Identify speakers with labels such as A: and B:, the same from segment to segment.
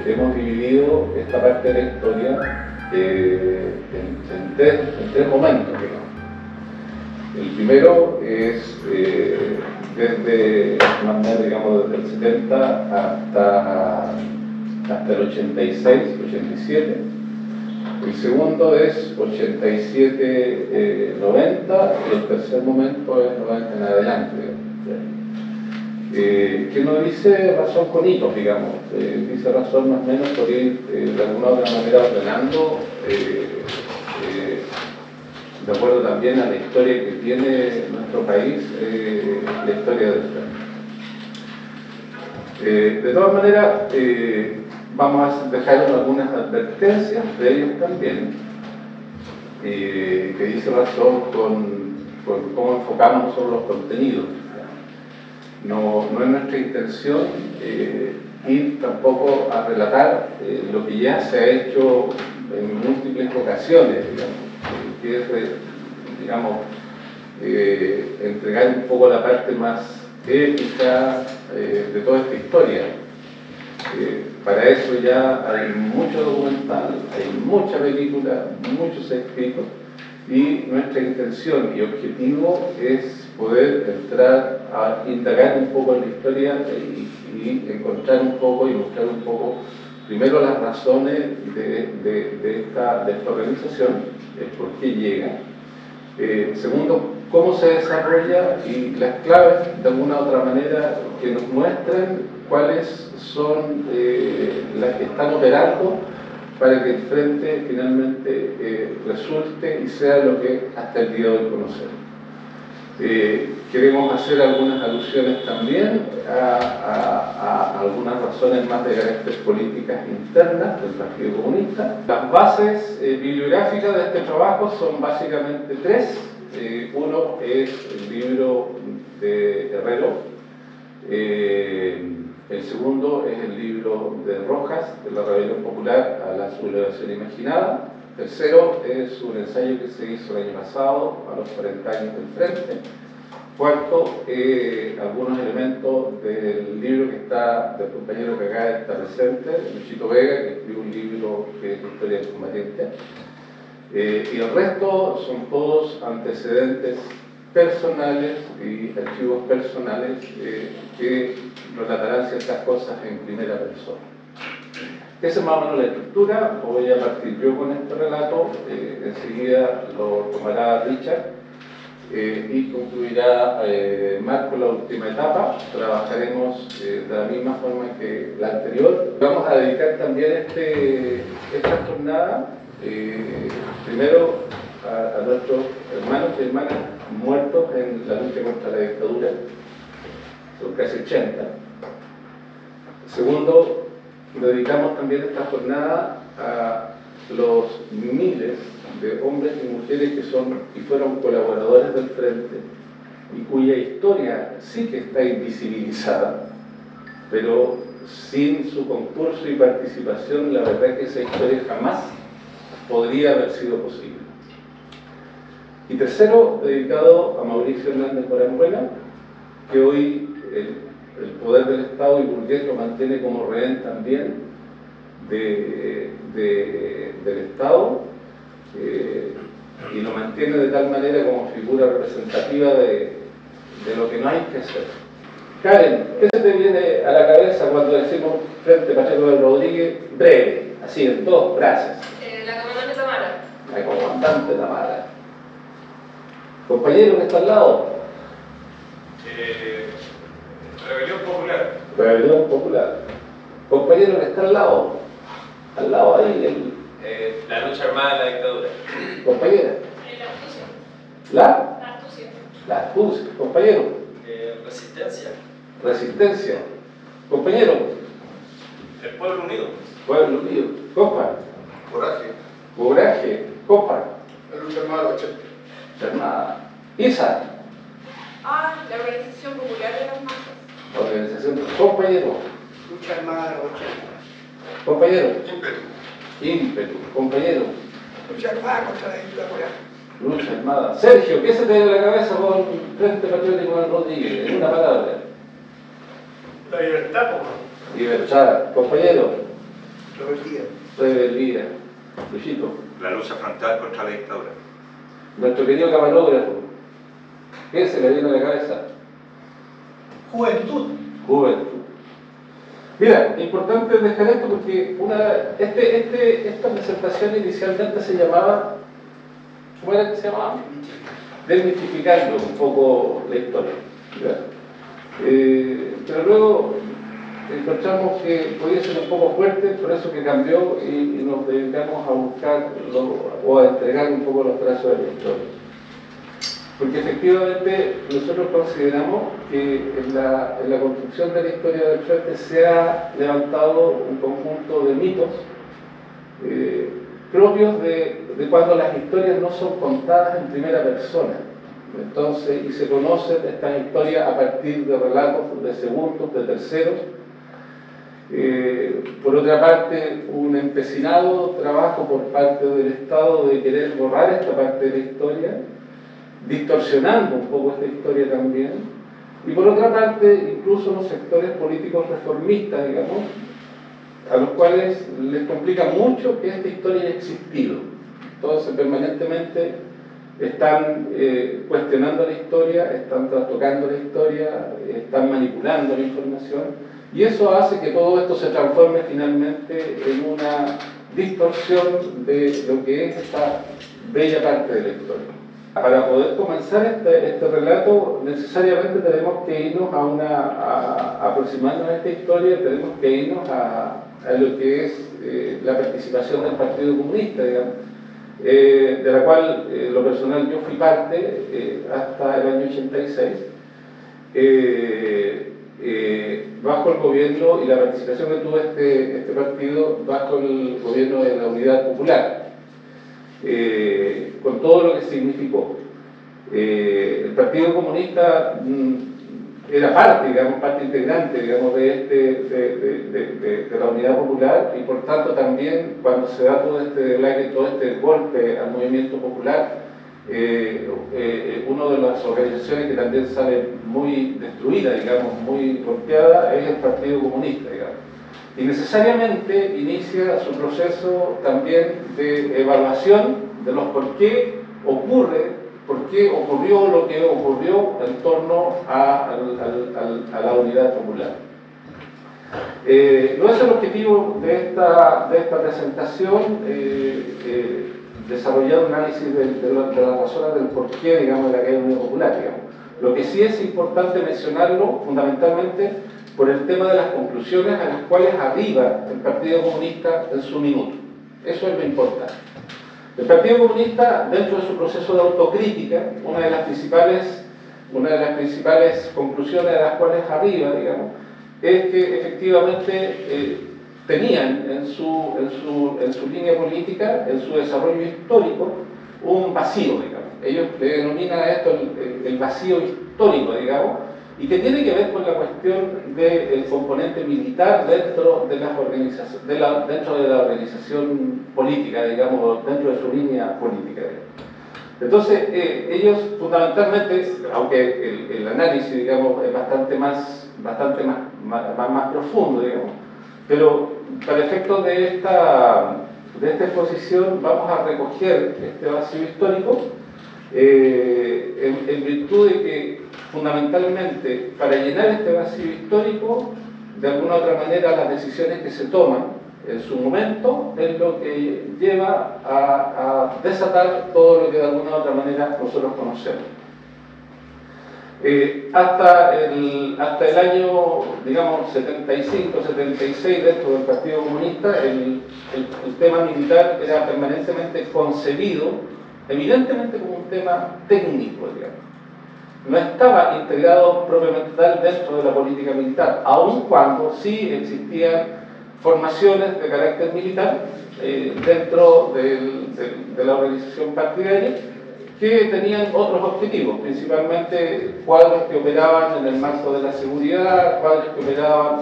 A: hemos dividido esta parte de la historia en tres momentos, digamos. El primero es desde, más o menos, digamos, desde el 70 hasta el 86, 87. El segundo es 87, 90, y el tercer momento es 90 en adelante. Que no dice razón con hitos, digamos, dice razón más o menos por ir de alguna u otra manera ordenando, de acuerdo también a la historia que tiene nuestro país, la historia del tren. De todas maneras, vamos a dejar algunas advertencias de ellos también, que dice razón con cómo enfocamos nosotros los contenidos. No es nuestra intención ir tampoco a relatar lo que ya se ha hecho en múltiples ocasiones, digamos, que es, digamos, entregar un poco la parte más épica de toda esta historia. Para eso ya hay mucho documental, hay mucha película, muchos escritos, y nuestra intención y objetivo es poder entrar a indagar un poco en la historia y encontrar un poco y mostrar un poco, primero, las razones de esta organización, por qué llega. Segundo, cómo se desarrolla y las claves, de alguna u otra manera, que nos muestren cuáles son las que están operando para que el frente finalmente resulte y sea lo que hasta el día de hoy conocemos. Queremos hacer algunas alusiones también a algunas razones más de carácter políticas internas del Partido Comunista. Las bases bibliográficas de este trabajo son básicamente tres. Uno es el libro de Herrero, el segundo es el libro de Rojas, de la Rebelión Popular a la Sublevación Imaginada. Tercero es un ensayo que se hizo el año pasado, a los 40 años del Frente. Cuarto, algunos elementos del libro que está, del compañero que acá está presente, Luchito Vega, que escribió un libro que es Historia del Combatiente. Y el resto son todos antecedentes personales y archivos personales que relatarán ciertas cosas en primera persona. Esa es más o menos la estructura. Voy a partir yo con este relato, enseguida lo tomará Richard y concluirá Marco la última etapa. Trabajaremos de la misma forma que la anterior. Vamos a dedicar también esta jornada primero a nuestros hermanos y hermanas muertos en la lucha contra la dictadura, son casi 80. Segundo, dedicamos también esta jornada a los miles de hombres y mujeres que son y fueron colaboradores del Frente y cuya historia sí que está invisibilizada, pero sin su concurso y participación, la verdad es que esa historia jamás podría haber sido posible. Y tercero, dedicado a Mauricio Hernández Morambuena, que hoy el poder del Estado y burgués lo mantiene como rehén también del Estado, y lo mantiene de tal manera como figura representativa de lo que no hay que hacer. Karen, ¿qué se te viene a la cabeza cuando decimos Frente Pacheco del Rodríguez? Breve, así, en dos frases.
B: La comandante Tamara.
A: La comandante Tamara. Compañero que está al lado.
C: Rebelión Popular.
A: Rebelión Popular. Compañero que está al lado ahí,
C: La lucha armada de la dictadura.
A: compañera.
B: La astucia.
A: La astucia. Compañero.
C: Resistencia.
A: Resistencia. Compañero.
C: El pueblo unido.
A: Pueblo unido. Compa.
D: Coraje.
A: Coraje. Compa.
D: La lucha armada de 80.
A: Armada. Isa.
B: La Organización Popular de las Masas.
A: Organización. Compañero.
D: Lucha armada de 80.
A: Compañero.
D: Ímpetu.
A: Ímpetu. Compañero.
D: Lucha armada contra la dictadura.
A: Lucha armada. Sergio, ¿qué se te viene a la cabeza con Frente Patriótico del Rodríguez? En una palabra.
C: La libertad, pues.
A: Libertad. Compañero. Rebeldía. Luchito.
E: La lucha frontal contra la dictadura.
A: Nuestro querido camarógrafo. ¿Qué se le viene a la cabeza?
D: Juventud.
A: Juventud. Mira, importante dejar esto porque esta presentación inicialmente se llamaba, ¿cómo era que se llamaba? Desmitificando un poco la historia. Pero luego encontramos que podía ser un poco fuerte, por eso que cambió y nos dedicamos a buscar o a entregar un poco los trazos de la historia. Porque efectivamente nosotros consideramos que en la construcción de la historia del Frente se ha levantado un conjunto de mitos propios de cuando las historias no son contadas en primera persona. Entonces, y se conocen estas historias a partir de relatos de segundos, de terceros. Por otra parte, un empecinado trabajo por parte del Estado de querer borrar esta parte de la historia, distorsionando un poco esta historia también, y por otra parte, incluso los sectores políticos reformistas, digamos, a los cuales les complica mucho que esta historia haya existido. Entonces, permanentemente están cuestionando la historia, están trastocando la historia, están manipulando la información, y eso hace que todo esto se transforme finalmente en una distorsión de lo que es esta bella parte de la historia. Para poder comenzar este relato, necesariamente tenemos que irnos aproximarnos a esta historia, tenemos que irnos a lo que es la participación del Partido Comunista, digamos, de la cual, lo personal, yo fui parte hasta el año 86, bajo el gobierno y la participación que tuvo este partido bajo el gobierno de la Unidad Popular. Con todo lo que significó. El Partido Comunista era parte integrante, digamos, de la Unidad Popular, y por tanto también cuando se da todo este golpe al movimiento popular, una de las organizaciones que también sale muy destruida, digamos, muy golpeada, es el Partido Comunista, digamos. Y necesariamente inicia su proceso también de evaluación de los por qué ocurrió lo que ocurrió en torno a la Unidad Popular. No es el objetivo de esta presentación desarrollar un análisis de las razones del porqué, digamos, de la caída de la Unidad Popular, digamos. Lo que sí es importante mencionarlo fundamentalmente por el tema de las conclusiones a las cuales arriba el Partido Comunista en su minuto. Eso es lo importante. El Partido Comunista, dentro de su proceso de autocrítica, una de las principales conclusiones a las cuales arriba, digamos, es que efectivamente tenían en su línea política, en su desarrollo histórico, un vacío, digamos. Ellos le denominan a esto el vacío histórico, digamos, y que tiene que ver con la cuestión del componente militar dentro de las organizaciones, dentro de la organización política, digamos, dentro de su línea política, digamos. Entonces, ellos fundamentalmente, aunque el análisis, digamos, es bastante más profundo, digamos, pero para efectos de esta exposición vamos a recoger este vacío histórico en virtud de que fundamentalmente para llenar este vacío histórico, de alguna u otra manera las decisiones que se toman en su momento es lo que lleva a desatar todo lo que de alguna u otra manera nosotros conocemos. Hasta el año, digamos, 75, 76, dentro del Partido Comunista, el tema militar era permanentemente concebido, evidentemente como un tema técnico, digamos. No estaba integrado propiamente tal dentro de la política militar, aun cuando sí existían formaciones de carácter militar dentro de la organización partidaria, que tenían otros objetivos, principalmente cuadros que operaban en el marco de la seguridad, cuadros que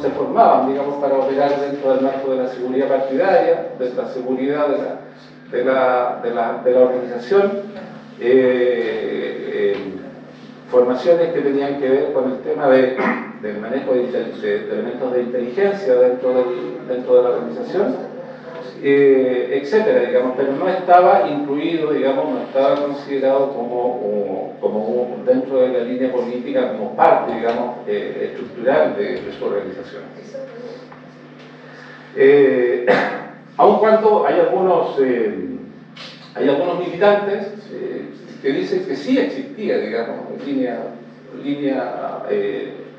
A: se formaban, digamos, para operar dentro del marco de la seguridad partidaria, de la seguridad de la organización, formaciones que tenían que ver con el tema del manejo de elementos de inteligencia dentro de la organización, etcétera, digamos, pero no estaba incluido, digamos, no estaba considerado como dentro de la línea política, como parte, digamos, estructural de su organización. Aun cuando hay algunos militantes que dicen que sí existía, digamos,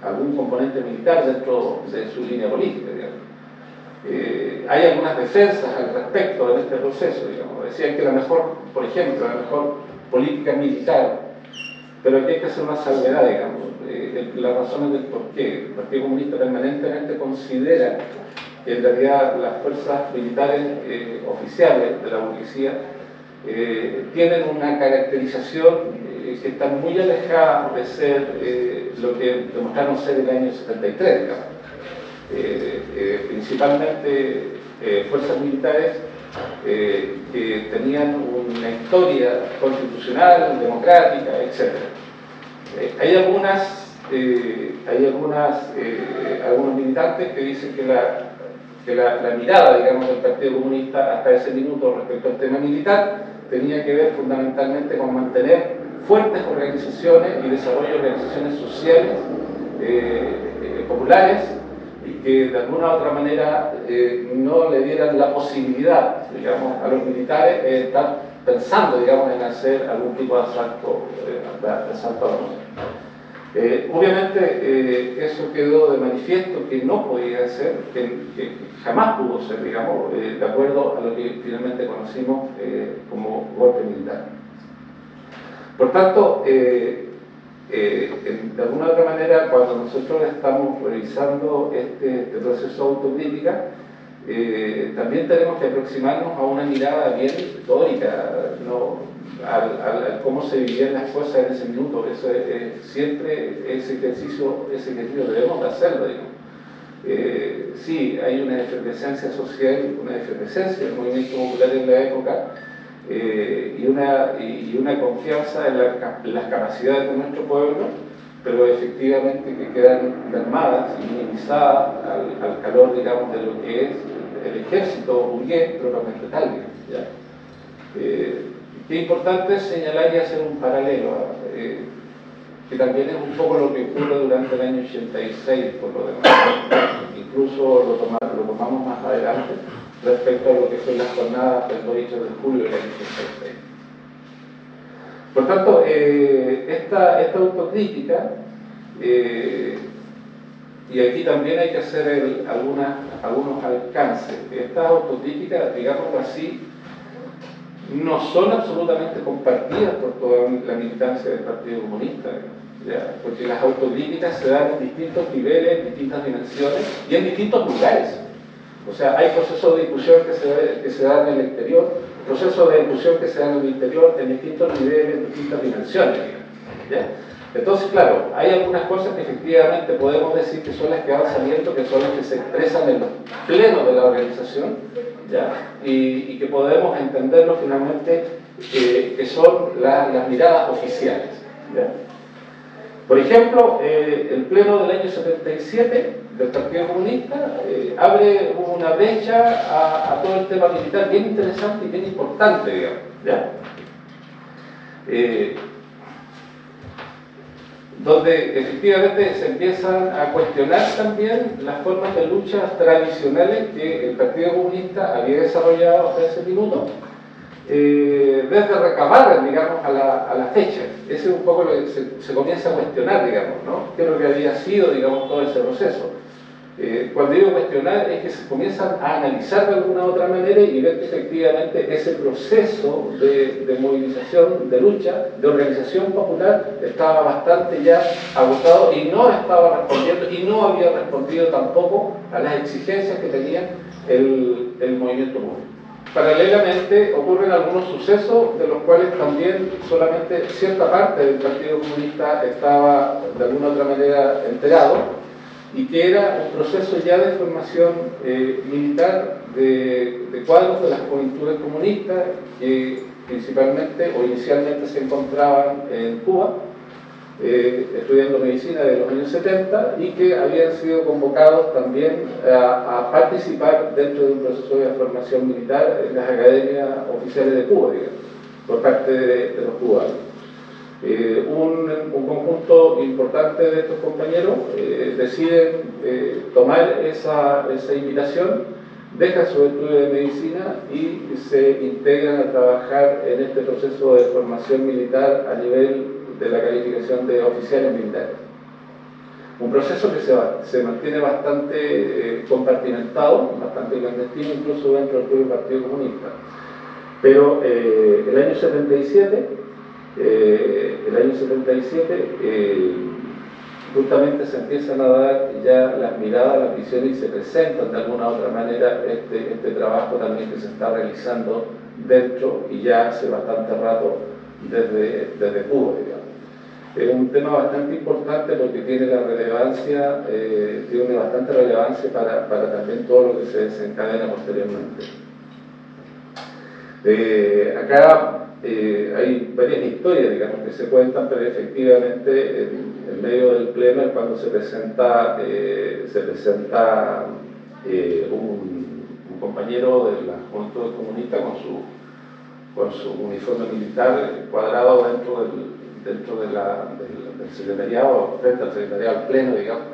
A: algún componente militar dentro de su línea política, digamos. Hay algunas defensas al respecto de este proceso, digamos. Decían que por ejemplo, la mejor política militar, pero aquí hay que hacer una salvedad, digamos. Las razones del por qué. El Partido Comunista permanentemente considera que en realidad las fuerzas militares oficiales de la burguesía tienen una caracterización que está muy alejada de ser lo que demostraron ser en el año 73, digamos. Principalmente fuerzas militares que tenían una historia constitucional, democrática, etc. Hay algunos militantes que dicen que la mirada, digamos, del Partido Comunista hasta ese minuto respecto al tema militar tenía que ver fundamentalmente con mantener fuertes organizaciones y desarrollo de organizaciones sociales populares, y que de alguna u otra manera no le dieran la posibilidad, digamos, a los militares de estar pensando, digamos, en hacer algún tipo de asalto a la obviamente eso quedó de manifiesto que no podía ser, que jamás pudo ser, digamos, de acuerdo a lo que finalmente conocimos como golpe militar. Por tanto, de alguna u otra manera, cuando nosotros estamos revisando este proceso de autocrítica, también tenemos que aproximarnos a una mirada bien histórica, ¿no? Al cómo se vivían las cosas en ese minuto. Eso siempre ese ejercicio debemos de hacerlo, digamos. Sí, hay una efervescencia social, una efervescencia del movimiento popular en la época, y una confianza en las capacidades de nuestro pueblo, pero efectivamente que quedan mermadas y minimizadas al calor, digamos, de lo que es el ejército burgués propiamente tal, ¿ya? Qué importante es señalar y hacer un paralelo, que también es un poco lo que ocurre durante el año 86, por lo demás. Incluso lo tomamos más adelante respecto a lo que fue las jornadas del 8 de julio del año 86. Por tanto, esta autocrítica, y aquí también hay que hacer algunos alcances. Estas autocríticas, digámoslo así, no son absolutamente compartidas por toda la militancia del Partido Comunista, ¿ya? Porque las autocríticas se dan en distintos niveles, en distintas dimensiones y en distintos lugares. O sea, hay procesos de discusión que se dan en el exterior, procesos de discusión que se dan en el interior, en distintos niveles, en distintas dimensiones, ¿ya? Entonces, claro, hay algunas cosas que efectivamente podemos decir que son las que van saliendo, que son las que se expresan en los plenos de la organización, ¿ya? Y que podemos entenderlo finalmente que son las miradas oficiales, ¿ya? Por ejemplo, el pleno del año 77 del Partido Comunista abre una brecha a todo el tema militar bien interesante y bien importante, digamos, ¿ya? Donde efectivamente se empiezan a cuestionar también las formas de lucha tradicionales que el Partido Comunista había desarrollado hasta ese minuto, desde recabar, digamos, a la fecha. Ese es un poco lo que se comienza a cuestionar, digamos, ¿no? ¿Qué es lo que había sido, digamos, todo ese proceso? Cuando digo cuestionar es que se comienzan a analizar de alguna u otra manera y ver que efectivamente ese proceso de movilización, de lucha, de organización popular estaba bastante ya agotado y no estaba respondiendo y no había respondido tampoco a las exigencias que tenía el movimiento público. Paralelamente ocurren algunos sucesos de los cuales también solamente cierta parte del Partido Comunista estaba de alguna u otra manera enterado, y que era un proceso ya de formación militar de cuadros de las juventudes comunistas que principalmente o inicialmente se encontraban en Cuba, estudiando medicina de los años 70 y que habían sido convocados también a participar dentro de un proceso de formación militar en las academias oficiales de Cuba, digamos, por parte de los cubanos. Un conjunto importante de estos compañeros deciden tomar esa invitación, dejan su estudio de medicina y se integran a trabajar en este proceso de formación militar a nivel de la calificación de oficiales militares. Un proceso que se mantiene bastante compartimentado, bastante clandestino, incluso dentro del propio Partido Comunista. Pero el año 77, justamente se empiezan a dar ya las miradas, las visiones y se presentan de alguna u otra manera este trabajo también que se está realizando dentro y ya hace bastante rato desde Cuba, digamos. Es un tema bastante importante porque tiene la relevancia, tiene bastante relevancia para también todo lo que se desencadena posteriormente. Acá hay varias historias, digamos, que se cuentan, pero efectivamente en medio del pleno es cuando se presenta un compañero de la Juventud Comunista con su uniforme militar cuadrado dentro del secretariado, frente al secretariado, al pleno, digamos,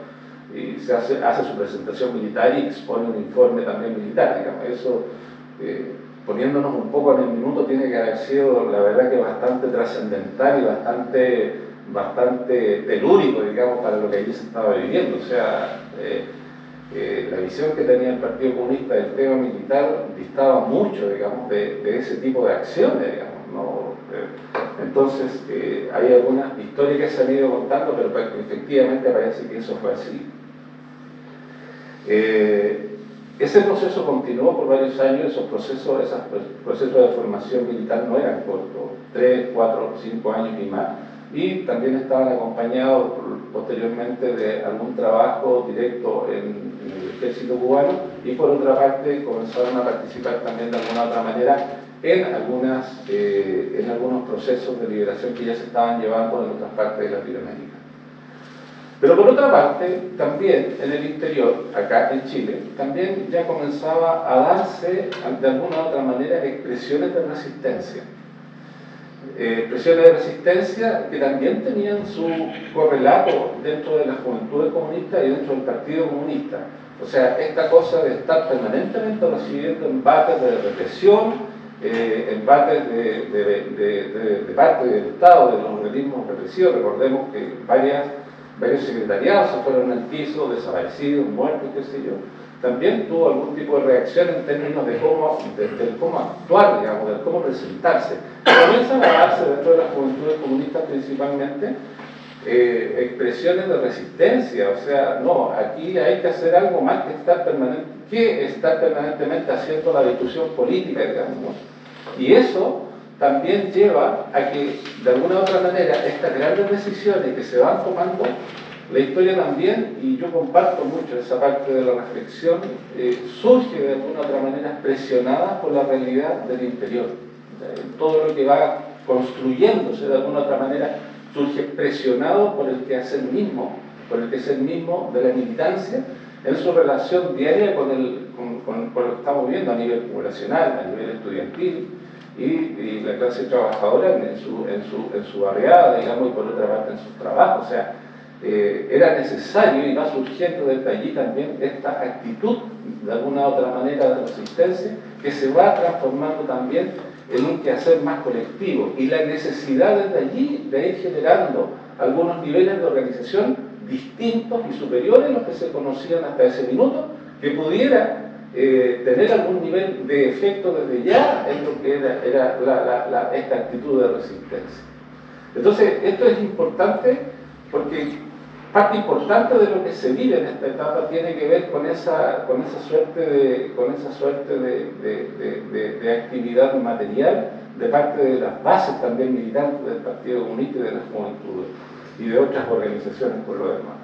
A: y se hace su presentación militar y expone un informe también militar, digamos. Eso, poniéndonos un poco en el minuto, tiene que haber sido, la verdad, que bastante trascendental y bastante telúrico, digamos, para lo que allí se estaba viviendo. O sea, la visión que tenía el Partido Comunista del tema militar distaba mucho, digamos, de ese tipo de acciones, digamos, ¿no? Entonces, hay algunas historias que se han ido contando, pero efectivamente parece que eso fue así. Ese proceso continuó por varios años. Esos procesos de formación militar no eran cortos, 3, 4, 5 años y más, y también estaban acompañados posteriormente de algún trabajo directo en el ejército cubano, y por otra parte comenzaron a participar también de alguna otra manera en algunos procesos de liberación que ya se estaban llevando en otras partes de Latinoamérica. Pero por otra parte, también en el interior, acá en Chile, también ya comenzaba a darse de alguna u otra manera expresiones de resistencia. Expresiones de resistencia que también tenían su correlato dentro de las juventudes comunistas y dentro del Partido Comunista. O sea, esta cosa de estar permanentemente recibiendo embates de represión, embates de parte del Estado, de los organismos represivos. Recordemos que varios secretariados se fueron al piso, desaparecidos, muertos, qué sé yo. También tuvo algún tipo de reacción en términos de cómo actuar, digamos, de cómo presentarse. Comienzan a darse dentro de las juventudes comunistas principalmente expresiones de resistencia. O sea, no, aquí hay que hacer algo más que estar permanentemente haciendo la discusión política, digamos, ¿no? Y eso también lleva a que, de alguna u otra manera, estas grandes decisiones que se van tomando, la historia también, y yo comparto mucho esa parte de la reflexión, surge de alguna u otra manera presionada por la realidad del interior. Todo lo que va construyéndose de alguna u otra manera surge presionado por el quehacer mismo de la militancia en su relación diaria con lo que estamos viendo a nivel poblacional, a nivel estudiantil, y la clase trabajadora en su barriada, digamos, y por otra parte en sus trabajos. O sea, era necesario, y va surgiendo desde allí también esta actitud de alguna otra manera de resistencia, que se va transformando también en un quehacer más colectivo, y la necesidad desde allí de ir generando algunos niveles de organización distintos y superiores a los que se conocían hasta ese minuto, que pudiera tener algún nivel de efecto desde ya en lo que era esta actitud de resistencia. Entonces, esto es importante porque parte importante de lo que se vive en esta etapa tiene que ver con esa suerte de actividad material de parte de las bases también militantes del Partido Comunista y de las juventudes y de otras organizaciones por lo demás.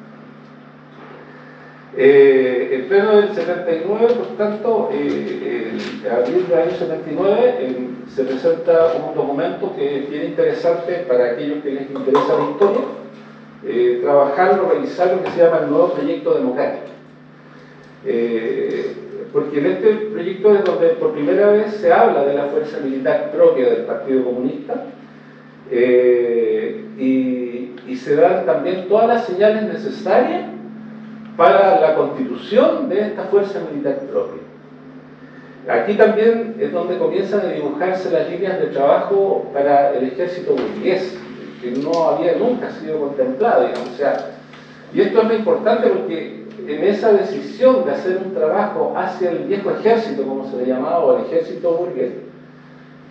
A: El pleno del 79, por tanto, en abril del año 79, se presenta un documento que es bien interesante para aquellos que les interesa la historia, trabajar o revisar lo que se llama el nuevo proyecto democrático. Porque en este proyecto es donde por primera vez se habla de la fuerza militar propia del Partido Comunista, y se dan también todas las señales necesarias para la constitución de esta fuerza militar propia. Aquí también es donde comienzan a dibujarse las líneas de trabajo para el ejército burgués, que no había nunca sido contemplado, digamos. O sea, y esto es muy importante porque en esa decisión de hacer un trabajo hacia el viejo ejército, como se le llamaba, o el ejército burgués,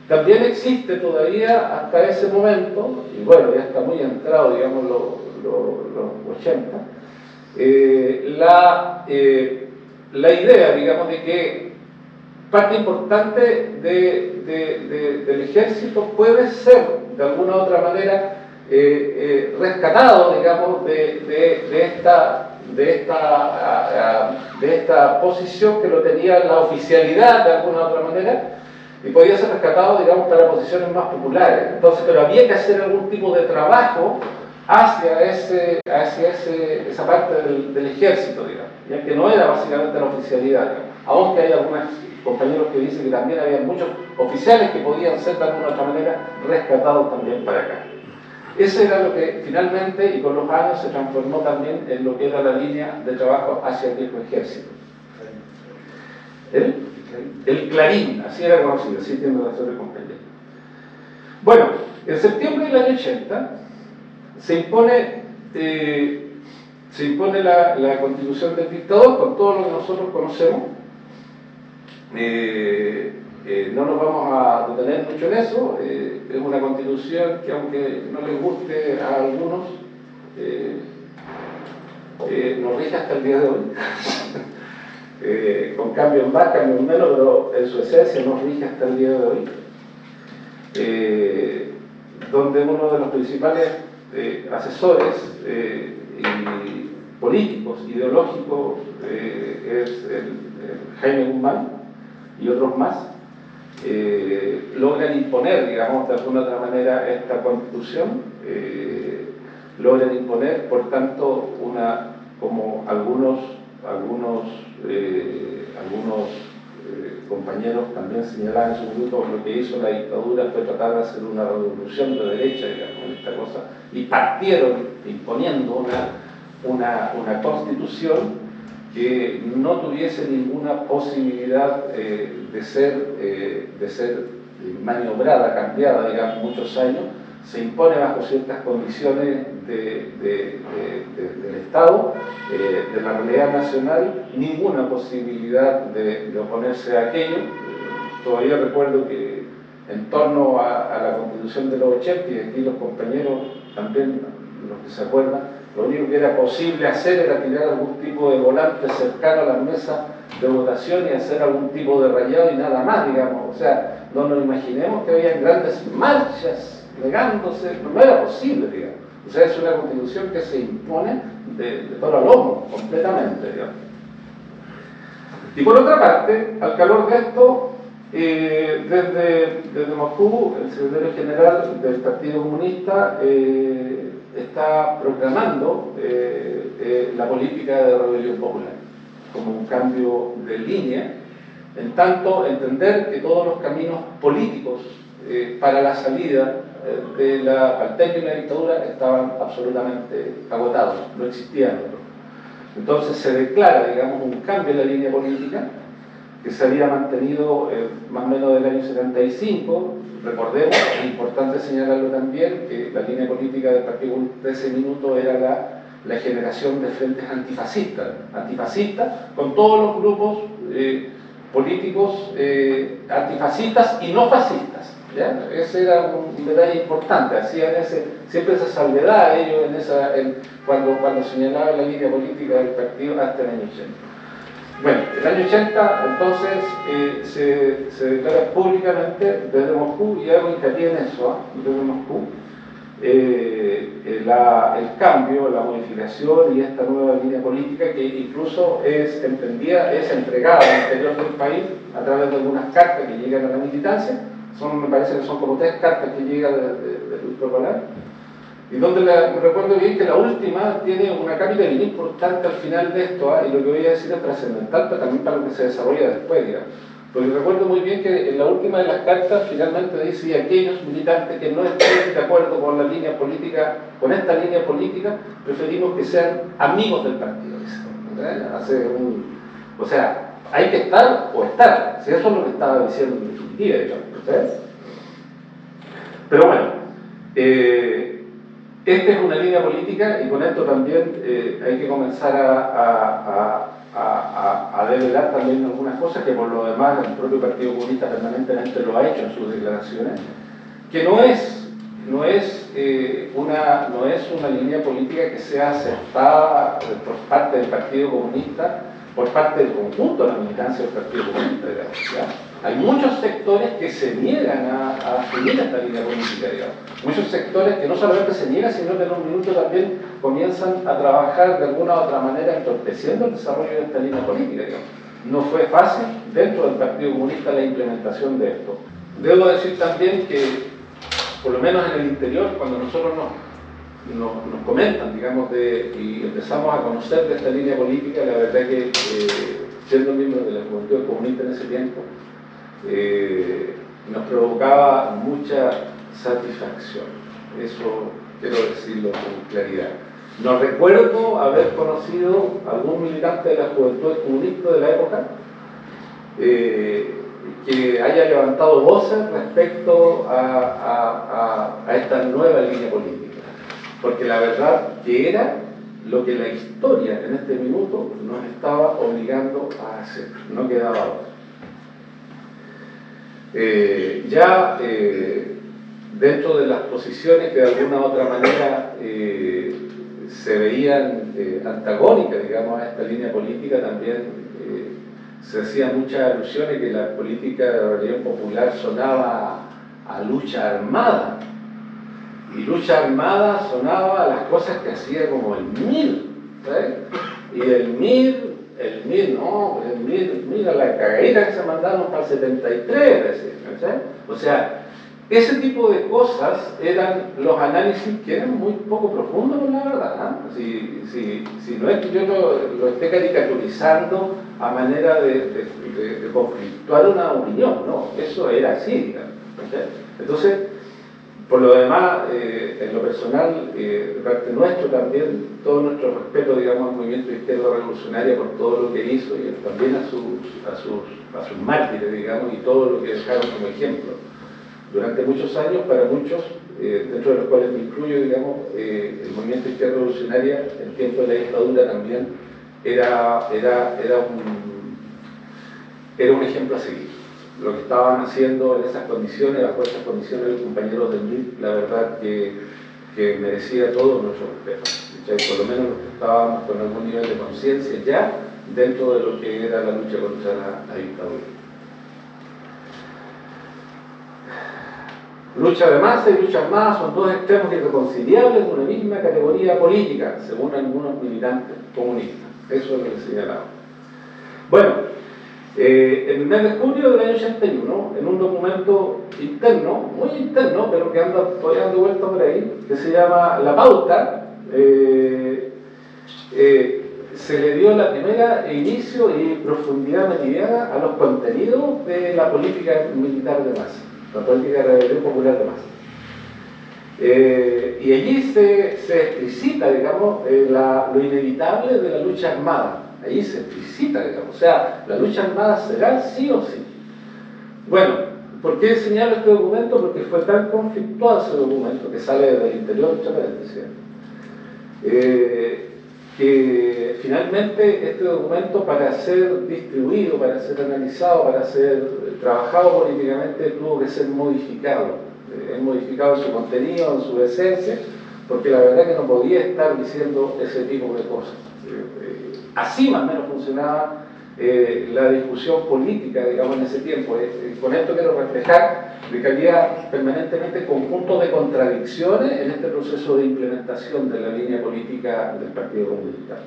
A: también existe todavía hasta ese momento, y bueno, ya está muy entrado, digamos, los 80, la idea, digamos, de que parte importante del ejército puede ser, de alguna u otra manera, rescatado, digamos, de esta posición que lo tenía la oficialidad, de alguna u otra manera, y podía ser rescatado, digamos, para posiciones más populares. Entonces, pero había que hacer algún tipo de trabajo hacia esa parte del ejército, digamos, ya que no era básicamente la oficialidad, digamos. Aunque hay algunos compañeros que dicen que también había muchos oficiales que podían ser de alguna u otra manera rescatados también para acá. Eso era lo que finalmente, y con los años, se transformó también en lo que era la línea de trabajo hacia el viejo ejército. El Clarín, así era conocido, así tiene razón el compañero. Bueno, en septiembre del año 80 se impone la constitución del dictador con todo lo que nosotros conocemos. No nos vamos a detener mucho en eso. Es una constitución que, aunque no les guste a algunos, nos rige hasta el día de hoy. Con cambio en más, cambio en menos, pero en su esencia nos rige hasta el día de hoy. Donde uno de los principales asesores y políticos, ideológicos, es el Jaime Guzmán y otros más, logran imponer, digamos, de alguna otra manera esta constitución, logran imponer, por tanto, como algunos compañeros también señalaban en su minuto, lo que hizo la dictadura fue tratar de hacer una revolución de derecha, digamos, en esta cosa, y partieron imponiendo una constitución que no tuviese ninguna posibilidad de ser maniobrada, cambiada, digamos, muchos años. Se impone bajo ciertas condiciones del Estado, de la realidad nacional, ninguna posibilidad de oponerse a aquello. Todavía recuerdo que en torno a la Constitución de los 80, y aquí los compañeros también, los que se acuerdan, lo único que era posible hacer era tirar algún tipo de volante cercano a las mesas de votación y hacer algún tipo de rayado y nada más, digamos. O sea, no nos imaginemos que había grandes marchas negándose, no era posible, digamos. O sea, es una constitución que se impone de todo a lomo, completamente, digamos. Y por otra parte, al calor de esto, desde Moscú, el secretario general del Partido Comunista está proclamando la política de rebelión popular como un cambio de línea, en tanto entender que todos los caminos políticos para la salida al término de la dictadura estaban absolutamente agotados, no existían otros. Entonces se declara, digamos, un cambio en la línea política que se había mantenido más o menos del año 75. Recordemos, es importante señalarlo también, que la línea política del Partido Comunista de ese minuto era la generación de frentes antifascistas, con todos los grupos políticos antifascistas y no fascistas. ¿Ya? Ese era un detalle importante, hacían siempre esa salvedad ellos cuando señalaban la línea política del partido hasta el año 80. Bueno, el año 80 entonces se declara públicamente desde Moscú, y hago hincapié en eso, desde Moscú, el cambio, la modificación y esta nueva línea política que incluso es entregada al interior del país a través de algunas cartas que llegan a la militancia. Me parece que son como 3 cartas que llegan del Grupo Polar, Y donde me recuerdo bien que la última tiene una cápita bien importante al final de esto, y lo que voy a decir es trascendental, pero también para lo que se desarrolla después, digamos. Porque recuerdo muy bien que en la última de las cartas finalmente dice: y aquellos militantes que no estén de acuerdo con la línea política, con esta línea política, preferimos que sean amigos del partido. O sea, hay que estar o estar, si eso es lo que estaba diciendo en definitiva, digamos. Pero bueno, esta es una línea política, y con esto también hay que comenzar a develar también algunas cosas que por lo demás el propio Partido Comunista permanentemente lo ha hecho en sus declaraciones, que no es una línea política que sea aceptada por parte del Partido Comunista, por parte del conjunto de la militancia del Partido Comunista, ¿ya? Hay muchos sectores que se niegan a asumir esta línea política, digamos. Muchos sectores que no solamente se niegan, sino que en un minuto también comienzan a trabajar de alguna u otra manera entorpeciendo el desarrollo de esta línea política, digamos. No fue fácil dentro del Partido Comunista la implementación de esto. Debo decir también que, por lo menos en el interior, cuando nosotros nos comentan, digamos, y empezamos a conocer de esta línea política, la verdad que siendo miembros de la Juventud Comunista en ese tiempo, nos provocaba mucha satisfacción. Eso quiero decirlo con claridad. No recuerdo haber conocido algún militante de la Juventud Comunista de la época que haya levantado voces respecto a esta nueva línea política, porque la verdad que era lo que la historia en este minuto nos estaba obligando a hacer, no quedaba otra. Dentro de las posiciones que de alguna u otra manera se veían antagónicas, digamos, a esta línea política, también se hacían muchas alusiones que la política de la rebelión popular sonaba a lucha armada, y lucha armada sonaba a las cosas que hacía como el MIR, ¿sabes? Y el MIR, mira la cagadita que se mandaron para el 73, ¿sabes? O sea, ese tipo de cosas eran los análisis que eran muy poco profundos, la verdad, ¿eh? Si no es que yo lo esté caricaturizando a manera de conflictuar una opinión, no, eso era así, digamos, ¿okay? Entonces, por lo demás, en lo personal, de parte nuestro también, todo nuestro respeto, digamos, al movimiento de izquierda revolucionaria por todo lo que hizo, y también a sus mártires, digamos, y todo lo que dejaron como ejemplo. Durante muchos años, para muchos, dentro de los cuales me incluyo, digamos, el movimiento de izquierda revolucionaria, en tiempo de la dictadura también, era un ejemplo a seguir. Lo que estaban haciendo en esas condiciones, bajo esas condiciones, los compañeros del MIR, la verdad que merecía todo nuestro respeto. Por lo menos los que estábamos con algún nivel de conciencia ya dentro de lo que era la lucha contra la dictadura. Lucha de masa y lucha armada son dos extremos irreconciliables de una misma categoría política, según algunos militantes comunistas. Eso es lo que señalaba. Bueno, en el mes de julio del año 81, en un documento interno, muy interno, pero que anda todavía dando vuelta por ahí, que se llama La Pauta, se le dio la primera inicio y profundidad meridiana a los contenidos de la política militar de masa, la política de la rebelión popular de masa. Y allí se explicita, digamos, lo inevitable de la lucha armada. Allí se explicita, digamos, o sea, la lucha armada será sí o sí. Bueno, ¿por qué señalo este documento? Porque fue tan conflictuado ese documento, que sale del interior, que finalmente este documento, para ser distribuido, para ser analizado, para ser trabajado políticamente, tuvo que ser modificado. Es modificado en su contenido, en su esencia, porque la verdad que no podía estar diciendo ese tipo de cosas. Así más o menos funcionaba la discusión política, digamos, en ese tiempo. Con esto quiero reflejar de que había permanentemente conjuntos de contradicciones en este proceso de implementación de la línea política del Partido Comunista.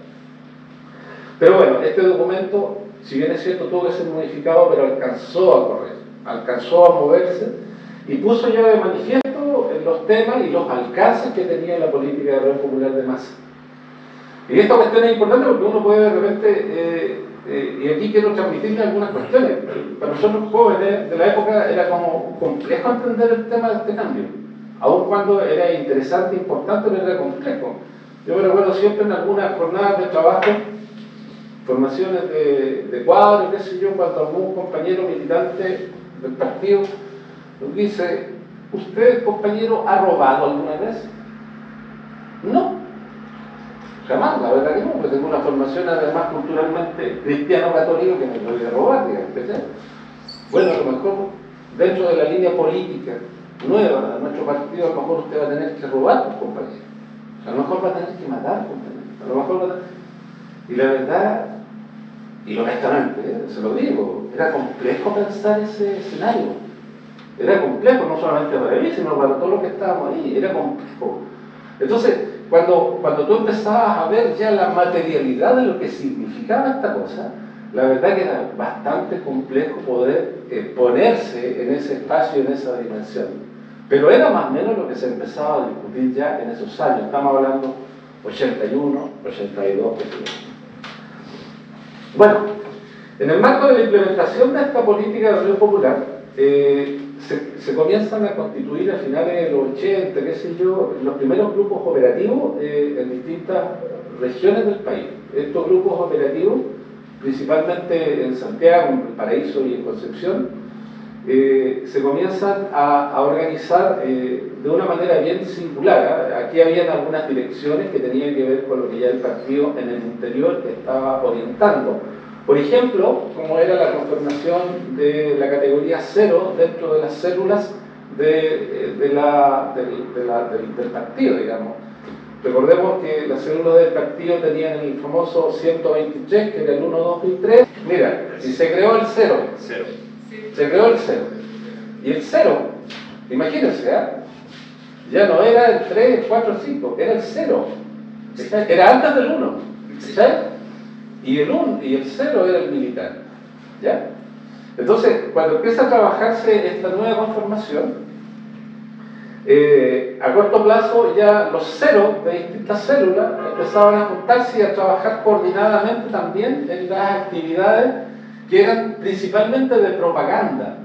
A: Pero bueno, este documento, si bien es cierto, tuvo que ser modificado, pero alcanzó a correr, alcanzó a moverse, y puso ya de manifiesto los temas y los alcances que tenía la política de red popular de masa. Y esta cuestión es importante porque uno puede de repente, y aquí quiero transmitirle algunas cuestiones. Para nosotros jóvenes de la época era como complejo entender el tema de este cambio. Aun cuando era interesante, importante, pero era complejo. Yo me recuerdo siempre en algunas jornadas de trabajo, formaciones de cuadro, qué sé yo, cuando algún compañero militante del partido nos dice: ¿usted, compañero, ha robado alguna vez? No. Jamás, la verdad que no, porque tengo una formación además culturalmente cristiano-católico que me podría robar, digamos. Bueno, a lo mejor dentro de la línea política nueva de nuestro partido, a lo mejor usted va a tener que robar, pues, compañero. A lo mejor va a tener que matar, compañero. A lo mejor va a tener... Y la verdad, y honestamente, se lo digo, era complejo pensar ese escenario. Era complejo, no solamente para mí, sino para todos los que estábamos ahí, era complejo. Entonces, cuando tú empezabas a ver ya la materialidad de lo que significaba esta cosa, la verdad que era bastante complejo poder ponerse en ese espacio, en esa dimensión. Pero era más o menos lo que se empezaba a discutir ya en esos años. Estamos hablando 81, 82, Bueno, en el marco de la implementación de esta política de red popular, se comienzan a constituir a finales de los 80, qué sé yo, los primeros grupos operativos en distintas regiones del país. Estos grupos operativos, principalmente en Santiago, en Valparaíso y en Concepción, se comienzan a organizar de una manera bien singular. Aquí habían algunas direcciones que tenían que ver con lo que ya el partido en el interior estaba orientando. Por ejemplo, como era la conformación de la categoría 0 dentro de las células del partido, digamos. Recordemos que las células del partido tenían el famoso 123, que era el 1, 2 y 3. Mira, si se creó el 0, se creó el 0. Y el 0, imagínense, ya no era el 3, 4, 5, era el 0. Era antes del 1. ¿Sabes? Y el 1 y el 0 era el militar. ¿Ya? Entonces, cuando empieza a trabajarse esta nueva conformación, a corto plazo ya los ceros de distintas células empezaban a juntarse y a trabajar coordinadamente también en las actividades que eran principalmente de propaganda.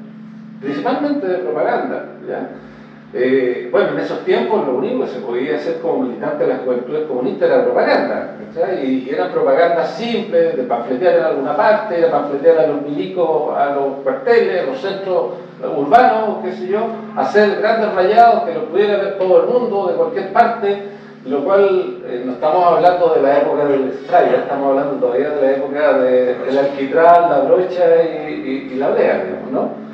A: ¿Ya? Bueno, en esos tiempos lo único que se podía hacer como militante de las juventudes comunistas era propaganda, ¿sí? Y eran propagandas simples, de panfletear en alguna parte, de panfletear a los milicos, a los cuarteles, a los centros urbanos, qué sé yo, hacer grandes rayados que los pudiera ver todo el mundo, de cualquier parte, lo cual no estamos hablando de la época del spray, estamos hablando todavía de la época del alquitrán, la brocha y la brea, digamos, ¿no?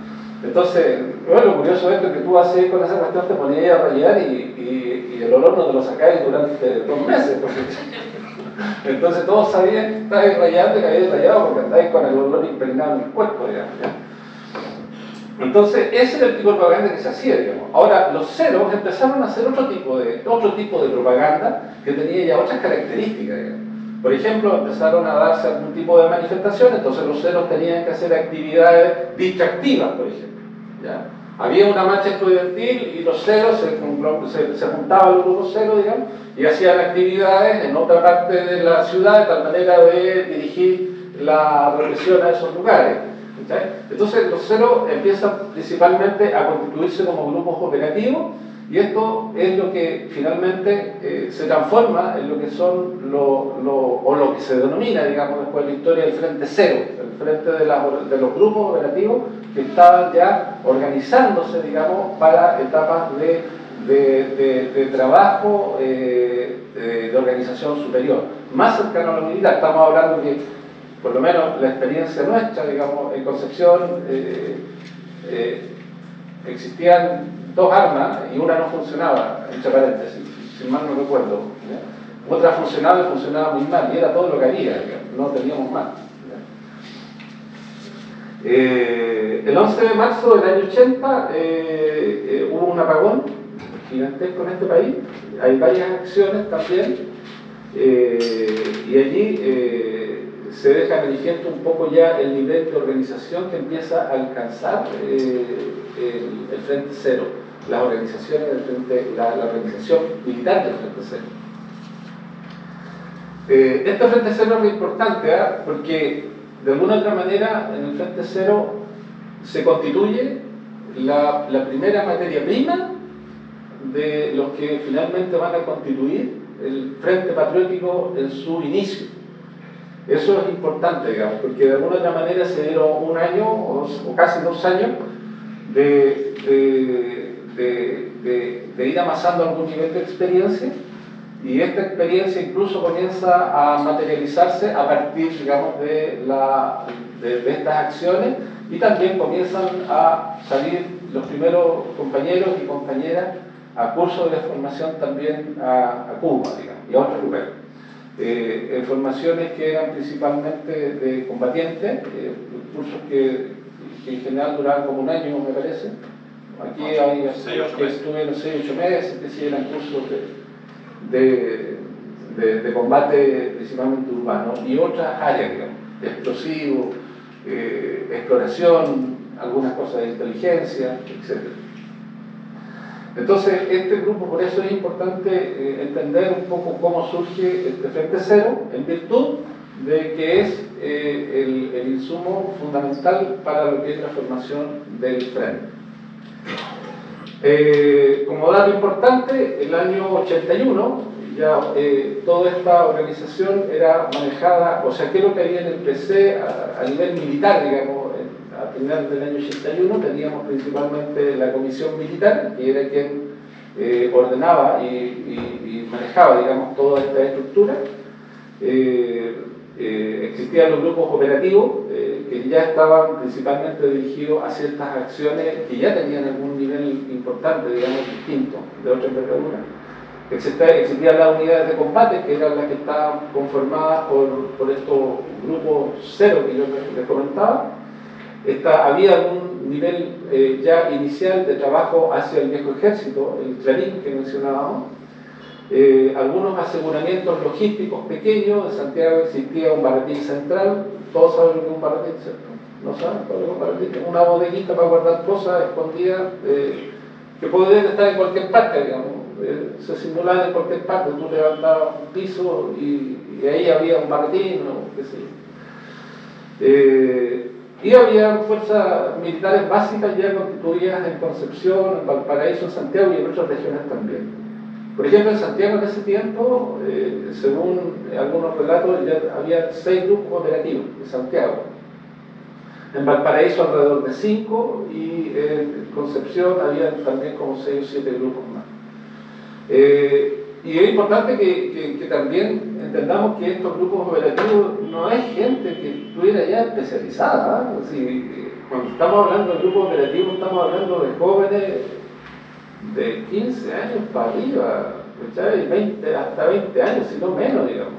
A: Entonces, bueno, lo curioso es que tú haces con esa cuestión, te ponías a rayar y el olor no te lo sacáis durante 2 meses. Entonces todos sabían que estabais rayando y que habíais rayado porque andáis con el olor impregnado en el cuerpo, digamos, ¿ya? Entonces, ese era el tipo de propaganda que se hacía, digamos. Ahora, los ceros empezaron a hacer otro tipo de propaganda que tenía ya otras características, digamos. Por ejemplo, empezaron a darse algún tipo de manifestación, entonces los ceros tenían que hacer actividades distractivas, por ejemplo. ¿Ya? Había una marcha estudiantil y los ceros se juntaban los grupos ceros, digamos, y hacían actividades en otra parte de la ciudad de tal manera de dirigir la represión a esos lugares. ¿Sí? Entonces los ceros empiezan principalmente a constituirse como grupos operativos y esto es lo que finalmente se transforma en lo que son o lo que se denomina, digamos, después de la historia del Frente Cero, el frente de los grupos operativos que estaban ya organizándose, digamos, para etapas de trabajo, de organización superior, más cercano a lo militar. Estamos hablando que, por lo menos la experiencia nuestra, digamos, en Concepción, existían 2 armas y una no funcionaba, entre paréntesis, si mal no recuerdo. ¿Ya? Otra funcionaba y funcionaba muy mal, y era todo lo que había, digamos, no teníamos más. El 11 de marzo del año 80 hubo un apagón gigantesco en este país, hay varias acciones también, y allí se deja manifiesto un poco ya el nivel de organización que empieza a alcanzar el Frente Cero. las organizaciones del frente, la organización militar del Frente Cero. Este Frente Cero es importante, porque de alguna otra manera en el Frente Cero se constituye la primera materia prima de los que finalmente van a constituir el Frente Patriótico en su inicio. Eso es importante, digamos, porque de alguna otra manera se dieron un año o casi 2 años de ir amasando algún nivel de experiencia, y esta experiencia incluso comienza a materializarse a partir, digamos, de estas acciones, y también comienzan a salir los primeros compañeros y compañeras a cursos de formación también a Cuba, digamos, y a otros lugares. Formaciones que eran principalmente de combatientes, cursos que en general duraban como un año, me parece. Aquí hay que estuvieron 6 o 8 meses, que sí eran cursos de combate principalmente urbano, y otras áreas, digamos, explosivos, exploración, algunas cosas de inteligencia, etc. Entonces, este grupo, por eso es importante entender un poco cómo surge este Frente Cero, en virtud de que es el insumo fundamental para lo que es la formación del Frente. Como dato importante, el año 81, ya toda esta organización era manejada, o sea, ¿qué es lo que había en el PC a nivel militar, digamos? A final del año 81 teníamos principalmente la comisión militar, que era quien ordenaba y manejaba, digamos, toda esta estructura. Existían los grupos operativos que ya estaban principalmente dirigidos a ciertas acciones que ya tenían algún nivel importante, digamos, distinto, de otra envergadura. Existían las unidades de combate, que eran las que estaban conformadas por estos grupos cero que yo les comentaba. Había algún nivel ya inicial de trabajo hacia el viejo ejército, el Clarín que mencionábamos. Algunos aseguramientos logísticos pequeños. En Santiago existía un barretín central. ¿Todos saben lo que es un barretín central? ¿No saben cuál es un barretín? Una bodeguita para guardar cosas escondidas que podrían estar en cualquier parte, digamos. Se simulaban en cualquier parte. Tú levantabas un piso y ahí había un barretín o qué sé yo. Y había fuerzas militares básicas ya constituidas en Concepción, en Valparaíso, en Santiago y en otras regiones también. Por ejemplo, en Santiago en ese tiempo, según algunos relatos, ya había 6 grupos operativos en Santiago. En Valparaíso alrededor de 5, y en Concepción había también como 6 o 7 grupos más. Y es importante que también entendamos que estos grupos operativos no es gente que estuviera ya especializada, ¿eh? Cuando estamos hablando de grupos operativos, estamos hablando de jóvenes de 15 años para arriba, hasta 20 años, si no menos, digamos.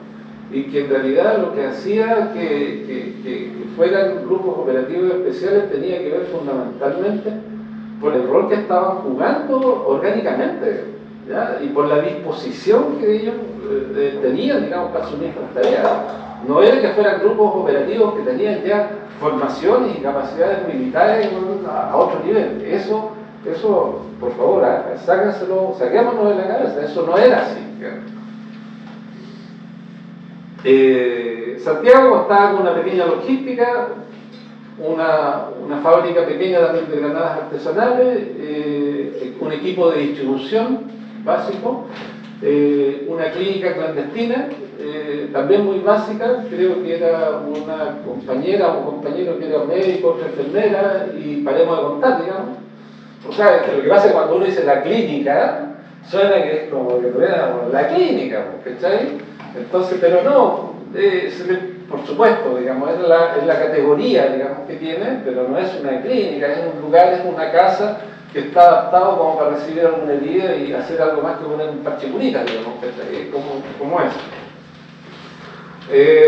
A: Y que en realidad lo que hacía que fueran grupos operativos especiales tenía que ver fundamentalmente por el rol que estaban jugando orgánicamente, ¿ya? Y por la disposición que ellos tenían, digamos, para asumir las tareas. No era que fueran grupos operativos que tenían ya formaciones y capacidades militares a otro nivel. Eso, por favor, saquémonos de la cabeza, eso no era así. Santiago contaba con una pequeña logística, una fábrica pequeña también de granadas artesanales, un equipo de distribución básico, una clínica clandestina, también muy básica. Creo que era una compañera o un compañero que era médico, otra enfermera, y paremos de contar, digamos. O sea, lo que pasa es que cuando uno dice la clínica, suena que es como que tuviéramos la clínica, ¿cachai? Entonces, pero no, por supuesto, digamos, es la categoría, digamos, que tiene, pero no es una clínica, es un lugar, es una casa que está adaptado como para recibir alguna herida y hacer algo más que poner un parche curita, digamos, como es.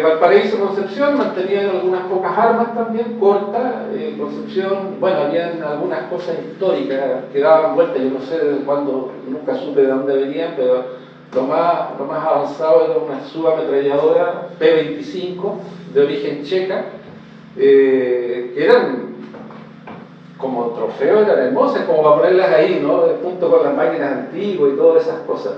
A: Valparaíso, Concepción mantenían algunas pocas armas también, cortas. Concepción, bueno, habían algunas cosas históricas que daban vuelta, yo no sé de cuándo, nunca supe de dónde venían, pero lo más avanzado era una subametralladora P-25 de origen checa, que eran como como trofeo eran hermosas, como para ponerlas ahí, ¿no? Junto con las máquinas antiguas y todas esas cosas.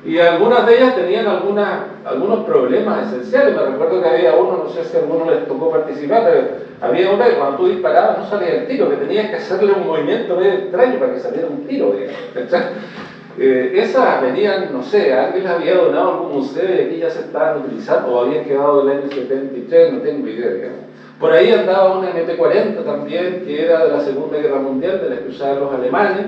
A: Y algunas de ellas tenían algunos problemas esenciales. Me recuerdo que había uno, no sé si a alguno les tocó participar, pero había una que cuando tú disparabas no salía el tiro, que tenías que hacerle un movimiento medio extraño para que saliera un tiro, digamos. Esas venían, no sé, alguien las había donado a algún museo y aquí ya se estaban utilizando, o habían quedado del año 73, no tengo idea, digamos. Por ahí andaba una MP-40 también, que era de la Segunda Guerra Mundial, de las que usaban los alemanes.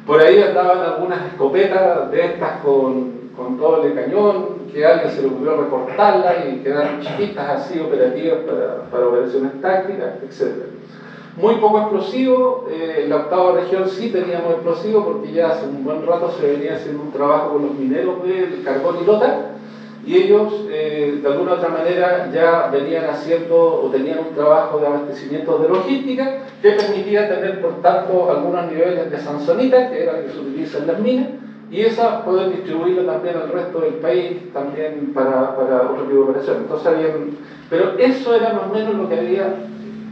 A: Por ahí andaban algunas escopetas de estas con doble cañón, que a alguien se le ocurrió recortarlas y quedaron chiquitas así, operativas para operaciones tácticas, etc. Muy poco explosivo. En la octava región sí teníamos explosivo porque ya hace un buen rato se venía haciendo un trabajo con los mineros del carbón y lota, y ellos de alguna u otra manera ya venían haciendo o tenían un trabajo de abastecimiento de logística que permitía tener por tanto algunos niveles de sansonita, que era el que se utiliza en las minas, y esa poder distribuirlo también al resto del país también para otro tipo de operaciones. Entonces pero eso era más o menos lo que había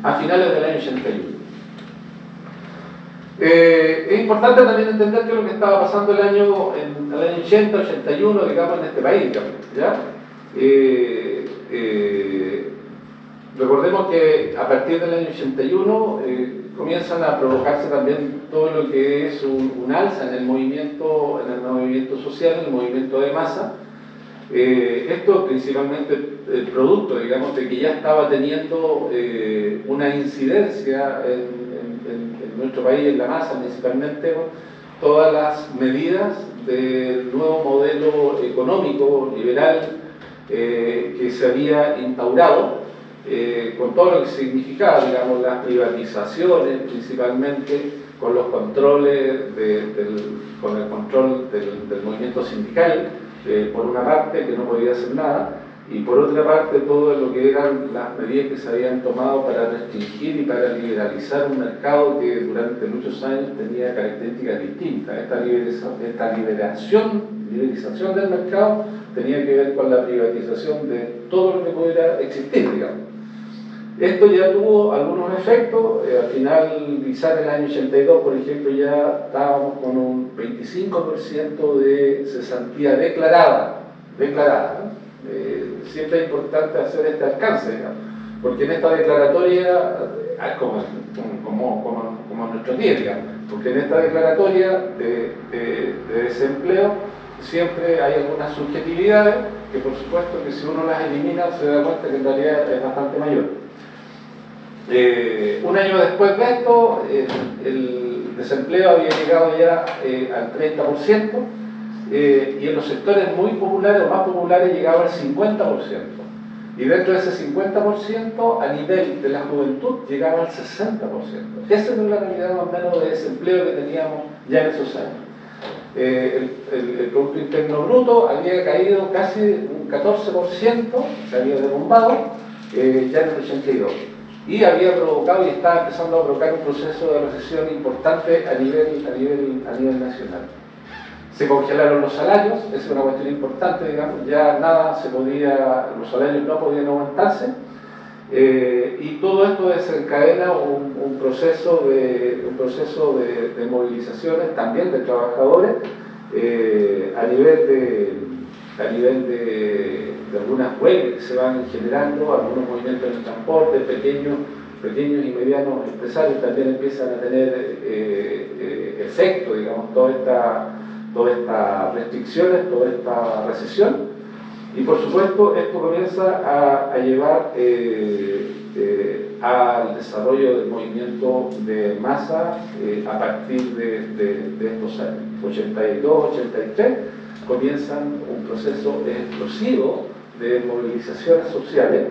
A: a finales del año 81. Es importante también entender qué es lo que estaba pasando en el año 80, 81, digamos, en este país, ¿ya? Recordemos que a partir del año 81 comienzan a provocarse también todo lo que es un alza en el movimiento social, en el movimiento de masa. Esto principalmente el producto, digamos, de que ya estaba teniendo una incidencia en nuestro país, en la masa principalmente, ¿no? Todas las medidas del nuevo modelo económico liberal que se había instaurado, con todo lo que significaba, digamos, las privatizaciones principalmente, con los controles, con el control del movimiento sindical, por una parte, que no podía hacer nada, y por otra parte todo lo que eran las medidas que se habían tomado para restringir y para liberalizar un mercado que durante muchos años tenía características distintas. Esta liberalización del mercado tenía que ver con la privatización de todo lo que pudiera existir, digamos. Esto ya tuvo algunos efectos. Al finalizar el año 82, por ejemplo, ya estábamos con un 25% de cesantía declarada, ¿no? Siempre es importante hacer este alcance, digamos, porque en esta declaratoria, como en nuestro día, digamos, porque en esta declaratoria de desempleo siempre hay algunas subjetividades que, por supuesto, que si uno las elimina se da cuenta que en realidad es bastante mayor. Un año después de esto, el desempleo había llegado ya al 30%, y en los sectores muy populares o más populares llegaba al 50%. Y dentro de ese 50%, a nivel de la juventud, llegaba al 60%. Esa era la realidad más o menos de desempleo que teníamos ya en esos años. El Producto Interno Bruto había caído casi un 14%, se había derrumbado ya en el 82. Y había provocado y estaba empezando a provocar un proceso de recesión importante a nivel nacional. Se congelaron los salarios, esa es una cuestión importante, digamos, ya nada los salarios no podían aumentarse, y todo esto desencadena un proceso de movilizaciones también de trabajadores a nivel de algunas huelgas que se van generando, algunos movimientos en el transporte, pequeños y medianos empresarios también empiezan a tener efecto, digamos, todas estas restricciones, toda esta recesión, y por supuesto esto comienza a llevar al desarrollo del movimiento de masa a partir de estos años. 82, 83 comienzan un proceso explosivo de movilizaciones sociales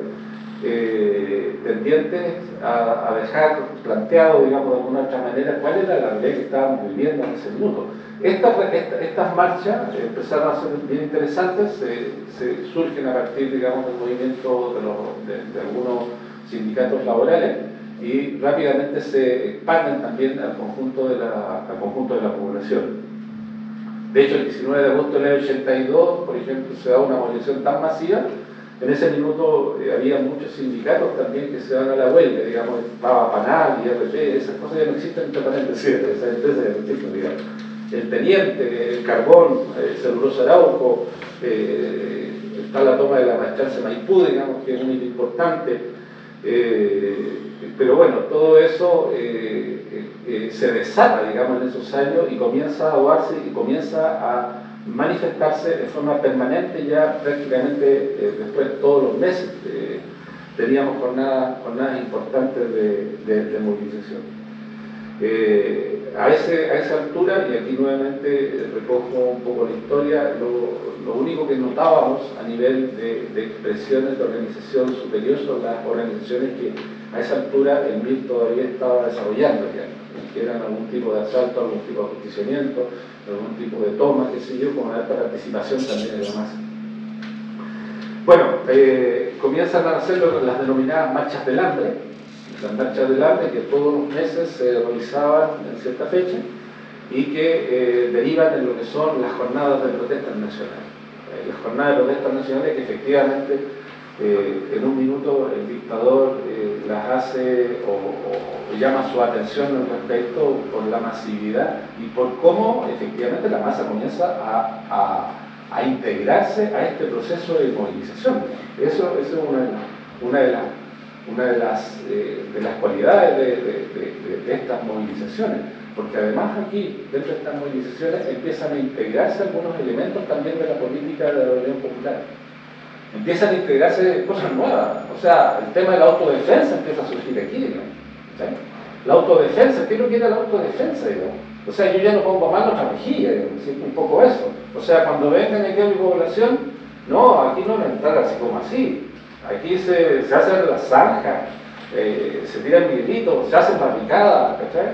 A: tendientes a dejar planteado, digamos, de alguna otra manera cuál era la realidad que estábamos viviendo en ese minuto. Estas marchas empezaron a ser bien interesantes, surgen a partir, digamos, del movimiento de algunos sindicatos laborales y rápidamente se expanden también al conjunto de la población. De hecho, el 19 de agosto del año 82, por ejemplo, se da una movilización tan masiva En ese minuto había muchos sindicatos también que se van a la huelga, digamos, estaba Panal, IRP, esas cosas ya no existen, entre paréntesis, esas empresas ya no existen, digamos. El Teniente, el Carbón, Celulosa Arauco, está la toma de la Maestranza Maipú, digamos, que es un hito importante, pero bueno, todo eso se desata, digamos, en esos años y comienza a aguarse y comienza a manifestarse de forma permanente ya prácticamente después todos los meses. Teníamos jornadas importantes de movilización. A esa altura, y aquí nuevamente recojo un poco la historia, lo único que notábamos a nivel de expresiones de organización superior son las organizaciones que a esa altura el MIR todavía estaba desarrollando, ya, que eran algún tipo de asalto, algún tipo de ajusticiamiento, algún tipo de toma, qué sé yo, con alta participación también de la masa. Bueno, comienzan a nacer las denominadas marchas del hambre, las marchas del hambre que todos los meses se realizaban en cierta fecha y que derivan en lo que son las jornadas de protestas nacionales. Las jornadas de protestas nacionales que efectivamente en un minuto el dictador las hace o llama su atención al respecto por la masividad y por cómo efectivamente la masa comienza a integrarse a este proceso de movilización. Eso es una de las cualidades de estas movilizaciones, porque además aquí, dentro de estas movilizaciones, empiezan a integrarse algunos elementos también de la política de la rebelión popular. Empiezan a integrarse cosas nuevas, o sea, el tema de la autodefensa empieza a surgir aquí, digamos. ¿Sí? La autodefensa, ¿qué es lo que era la autodefensa, digamos? O sea, yo ya no pongo mano otra mejilla, digamos, ¿sí? Un poco eso. O sea, cuando vengan aquí a mi población, no, aquí no van a entrar así como así. Aquí se hacen las zanjas, se tiran miguelitos, se hacen barricadas, ¿cachai?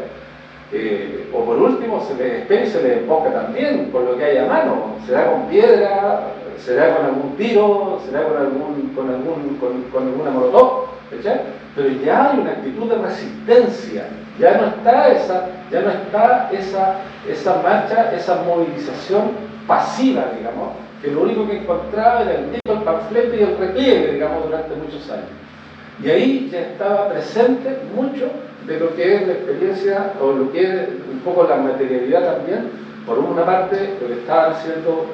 A: O por último se les espera y se les emboca también con lo que hay a mano, será con piedra, será con algún tiro, será con alguna molotov, ¿cachai? Pero ya hay una actitud de resistencia, ya no está esa marcha, esa movilización pasiva, digamos, que lo único que encontraba era el grito, el panfleto y el repliegue, digamos, durante muchos años. Y ahí ya estaba presente mucho de lo que es la experiencia, o lo que es un poco la materialidad también, por una parte, lo que estaban haciendo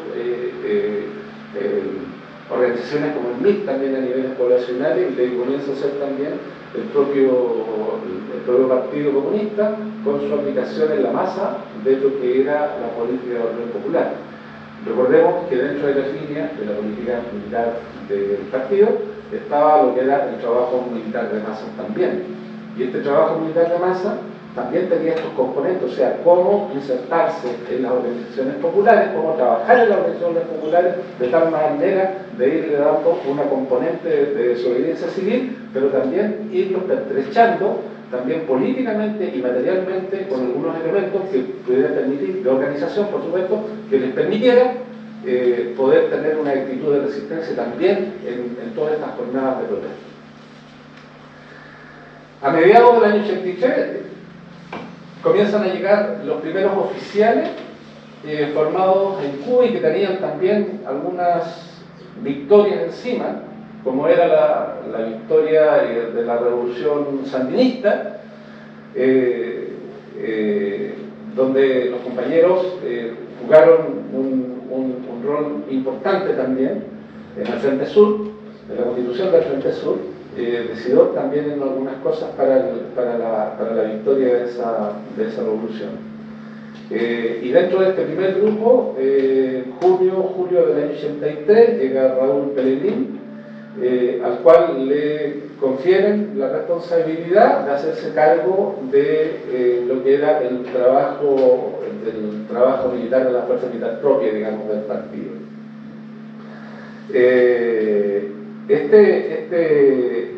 A: organizaciones como el MIR también a niveles poblacionales, y que comienza a ser también el propio Partido Comunista, con su aplicación en la masa de lo que era la política de orden popular. Recordemos que dentro de las líneas de la política militar del partido estaba lo que era el trabajo militar de masas también. Y este trabajo militar de masa también tenía estos componentes, o sea, cómo insertarse en las organizaciones populares, cómo trabajar en las organizaciones populares de tal manera de irle dando una componente de desobediencia civil, pero también irlos pertrechando también políticamente y materialmente con algunos elementos que pudieran permitir, de organización por supuesto, que les permitiera poder tener una actitud de resistencia también en todas estas jornadas de protesta. A mediados del año 83 comienzan a llegar los primeros oficiales formados en Cuba y que tenían también algunas victorias encima, como era la victoria de la revolución sandinista, donde los compañeros jugaron un rol importante también en el Frente Sur, en la constitución del Frente Sur, decidor también en algunas cosas para la victoria de esa revolución. Y dentro de este primer grupo, julio del año 83, llega Raúl Pelegrín, al cual le confieren la responsabilidad de hacerse cargo de lo que era el trabajo militar de la fuerza militar propia, digamos, del partido. Este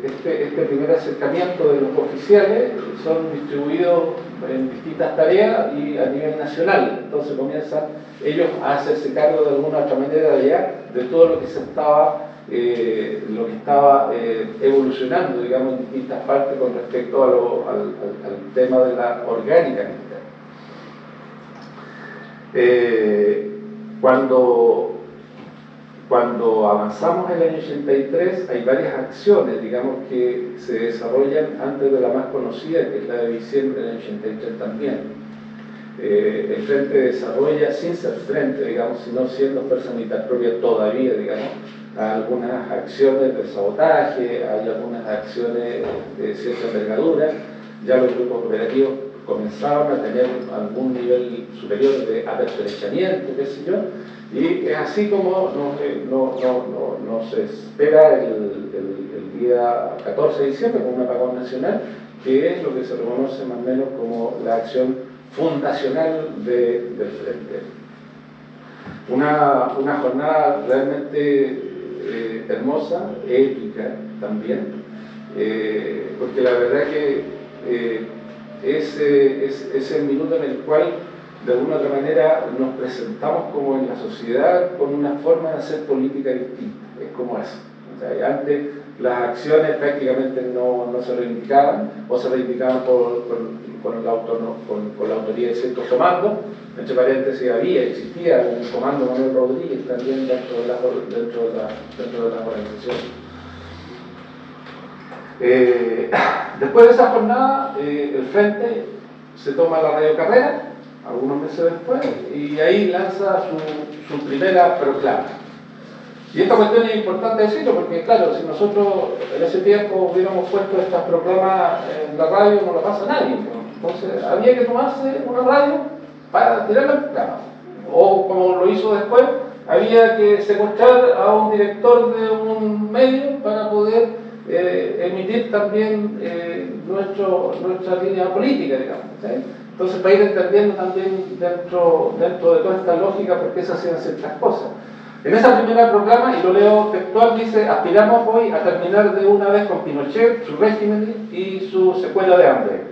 A: primer acercamiento de los oficiales son distribuidos en distintas tareas y a nivel nacional. Entonces comienzan ellos a hacerse cargo de alguna otra manera de todo lo que se estaba evolucionando, digamos, en distintas partes con respecto al tema de la orgánica militar. Cuando cuando avanzamos en el año 83 hay varias acciones, digamos, que se desarrollan antes de la más conocida, que es la de diciembre del año 83 también. El Frente desarrolla, sin ser Frente, digamos, sino siendo fuerza militar propia todavía, digamos, algunas acciones de sabotaje, hay algunas acciones de cierta envergadura. Ya los grupos operativos comenzaban a tener algún nivel superior de aperturamiento, qué sé yo, y es así como nos espera el día 14 de diciembre con un apagón nacional, que es lo que se reconoce más o menos como la acción fundacional del Frente. Una jornada realmente hermosa, épica también, porque la verdad que es el minuto en el cual de alguna otra manera nos presentamos como en la sociedad con una forma de hacer política distinta, es como eso. O sea, antes las acciones prácticamente no se reivindicaban o se reivindicaban con la autoría de ciertos comandos. Entre paréntesis, existía un comando Manuel Rodríguez también dentro de la organización. Después de esa jornada, el Frente se toma la radiocarrera, algunos meses después, y ahí lanza su primera proclama. Y esta cuestión es importante decirlo porque, claro, si nosotros en ese tiempo hubiéramos puesto estas proclamas en la radio, no la pasa nadie, ¿no? Entonces había que tomarse una radio para tirar la proclama. O como lo hizo después, había que secuestrar a un director de un medio para poder emitir también nuestra línea política, digamos, ¿sí? Entonces, para ir entendiendo también dentro de toda esta lógica por qué se hacían ciertas cosas. En esa primera proclama, y lo leo textual, dice: aspiramos hoy a terminar de una vez con Pinochet, su régimen y su secuela de hambre,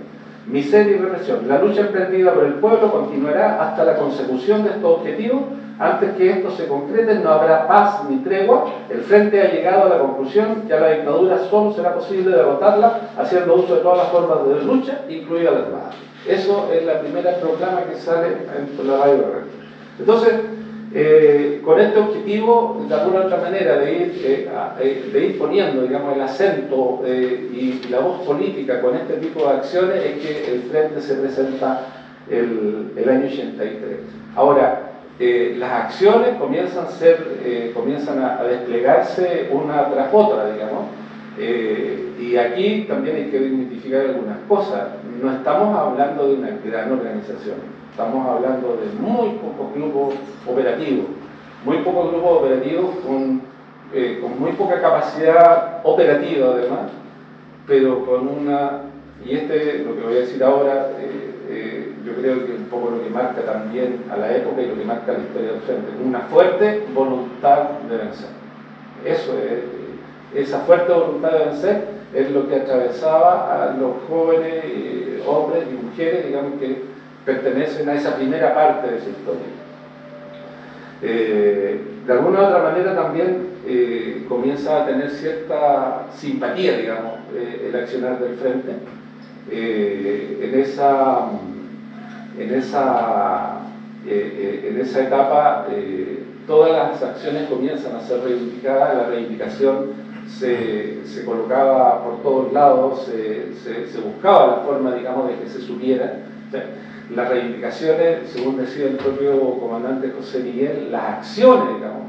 A: miseria y represión. La lucha emprendida por el pueblo continuará hasta la consecución de estos objetivos. Antes que esto se concrete, no habrá paz ni tregua. El Frente ha llegado a la conclusión que a la dictadura solo será posible derrotarla haciendo uso de todas las formas de lucha, incluida la armada. Eso es la primera proclama que sale en la radio. Entonces, con este objetivo, de alguna u otra manera, de ir poniendo, digamos, el acento y la voz política con este tipo de acciones, es que el Frente se presenta el año 83. Ahora, las acciones comienzan a desplegarse una tras otra, digamos, y aquí también hay que identificar algunas cosas. No estamos hablando de una gran organización, estamos hablando de muy pocos grupos operativos con muy poca capacidad operativa además, pero con una, y lo que voy a decir ahora, yo creo que es un poco lo que marca también a la época y lo que marca la historia del Frente, una fuerte voluntad de vencer. Eso es, esa fuerte voluntad de vencer es lo que atravesaba a los jóvenes hombres y mujeres, digamos, que pertenecen a esa primera parte de esa historia. De alguna u otra manera también comienza a tener cierta simpatía, digamos, el accionar del Frente. En esa etapa todas las acciones comienzan a ser reivindicadas, la reivindicación se colocaba por todos lados, se buscaba la forma, digamos, de que se supiera. O sea, las reivindicaciones, según decía el propio comandante José Miguel, las acciones, digamos,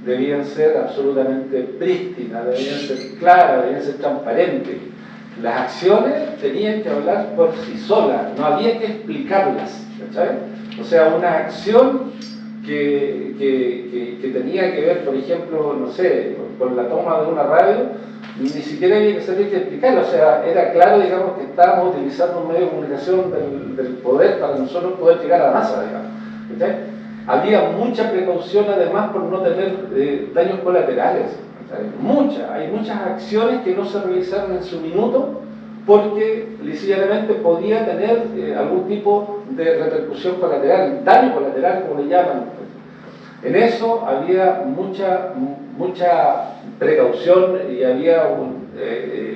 A: debían ser absolutamente prístinas, debían ser claras, debían ser transparentes. Las acciones tenían que hablar por sí solas, no había que explicarlas, ¿sabes? O sea, una acción que tenía que ver, por ejemplo, no sé, con la toma de una radio, ni siquiera había que salir que explicarlo. O sea, era claro, digamos, que estábamos utilizando un medio de comunicación del poder para nosotros poder llegar a la masa, digamos, ¿sabes? Había mucha precaución además por no tener daños colaterales. Hay muchas acciones que no se realizaron en su minuto porque lisillamente podía tener algún tipo de repercusión colateral, daño colateral como le llaman. En eso había mucha precaución y había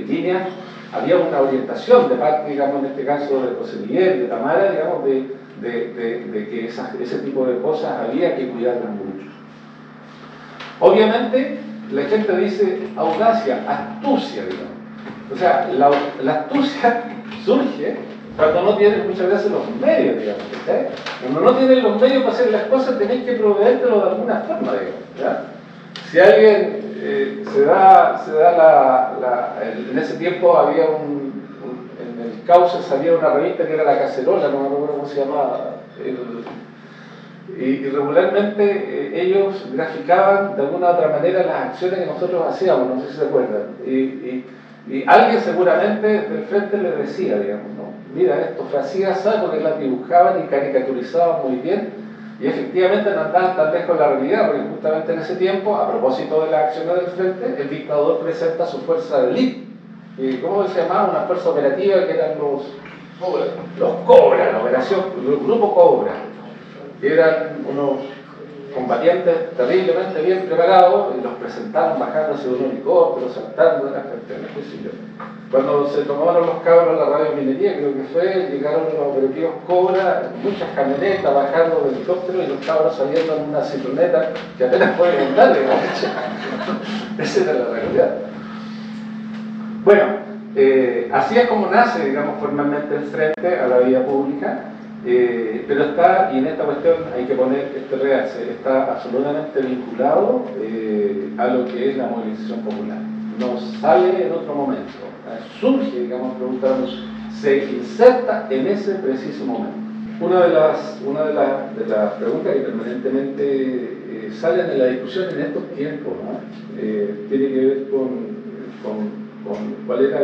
A: líneas, había una orientación de parte, digamos, en este caso de José Miguel, de Tamara, digamos, de que ese tipo de cosas había que cuidarlas mucho. Obviamente, la gente dice audacia, astucia, digamos. O sea, la astucia surge cuando no tienes muchas veces los medios, digamos. ¿Sí? Cuando no tienes los medios para hacer las cosas, tenés que proveértelo de alguna forma, digamos. ¿Ya? Si alguien en ese tiempo había en el Cauce salía una revista que era La Cacerola, no me acuerdo cómo se llamaba, y regularmente ellos graficaban de alguna u otra manera las acciones que nosotros hacíamos, no sé si se acuerdan, y alguien seguramente del frente le decía, digamos, ¿no? Mira, esto fue así, así, porque las dibujaban y caricaturizaban muy bien. Y efectivamente no andaban tan lejos de la realidad, porque justamente en ese tiempo, a propósito de las acciones del frente, el dictador presenta su fuerza de élite. ¿Cómo se llamaba? Una fuerza operativa que eran los Cobra, la operación, el grupo Cobra, que eran unos combatientes terriblemente bien preparados y los presentaron bajándose de un helicóptero, saltando de las carteras, qué sé yo. Cuando se tomaron los cabros a la radio minería, creo que fue, llegaron los operativos Cobra, muchas camionetas bajando del helicóptero y los cabros saliendo en una citroneta que apenas pueden andar, digamos. Esa era la realidad. Bueno, así es como nace, digamos, formalmente el frente a la vida pública. Pero está, y en esta cuestión hay que poner este realce, está absolutamente vinculado a lo que es la movilización popular. No sale en otro momento, surge, digamos, preguntarnos, se inserta en ese preciso momento. Una de las preguntas que permanentemente salen en la discusión en estos tiempos, ¿no? Tiene que ver con cuál era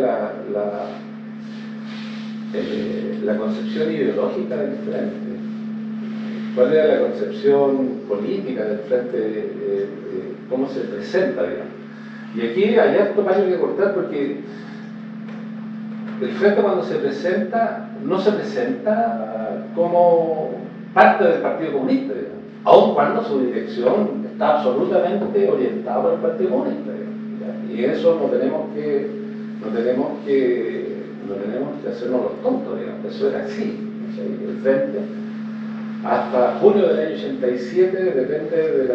A: la concepción ideológica del frente, cuál era la concepción política del frente, cómo se presenta, digamos. Y aquí hay harto paño que cortar porque el frente cuando se presenta, no se presenta como parte del Partido Comunista, digamos, aun cuando su dirección está absolutamente orientada por el Partido Comunista, digamos, y eso no tenemos que hacernos los tontos, digamos. Eso era así. El frente, hasta junio del año 87, depende de la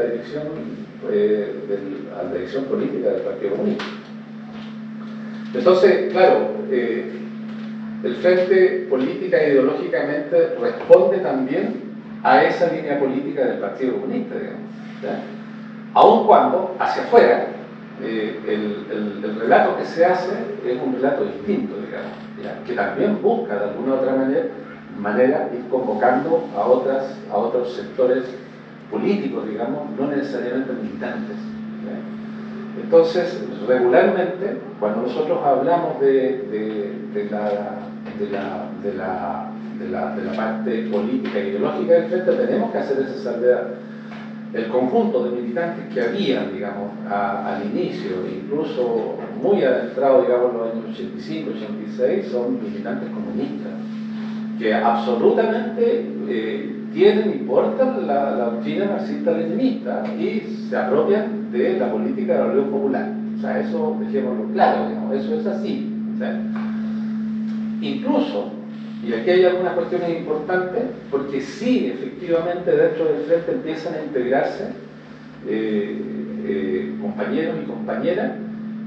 A: dirección política del Partido Comunista. Entonces, claro, el frente política e ideológicamente responde también a esa línea política del Partido Comunista, digamos, ¿ya? Aun cuando, hacia afuera, el relato que se hace es un relato distinto, digamos, ¿ya? Que también busca de alguna u otra manera ir convocando a otros sectores políticos, digamos, no necesariamente militantes, ¿ya? Entonces, regularmente, cuando nosotros hablamos de la parte política e ideológica del frente, tenemos que hacer esa salvedad. El conjunto de militantes que había, digamos, al inicio, incluso muy adentrado, digamos, en los años 85, 86, son militantes comunistas, que absolutamente tienen y portan la doctrina marxista-leninista y se apropian de la política de la Unión Popular. O sea, eso dejémoslo claro, digamos, eso es así. O sea, incluso, y aquí hay algunas cuestiones importantes, porque sí, efectivamente, dentro del frente empiezan a integrarse compañeros y compañeras,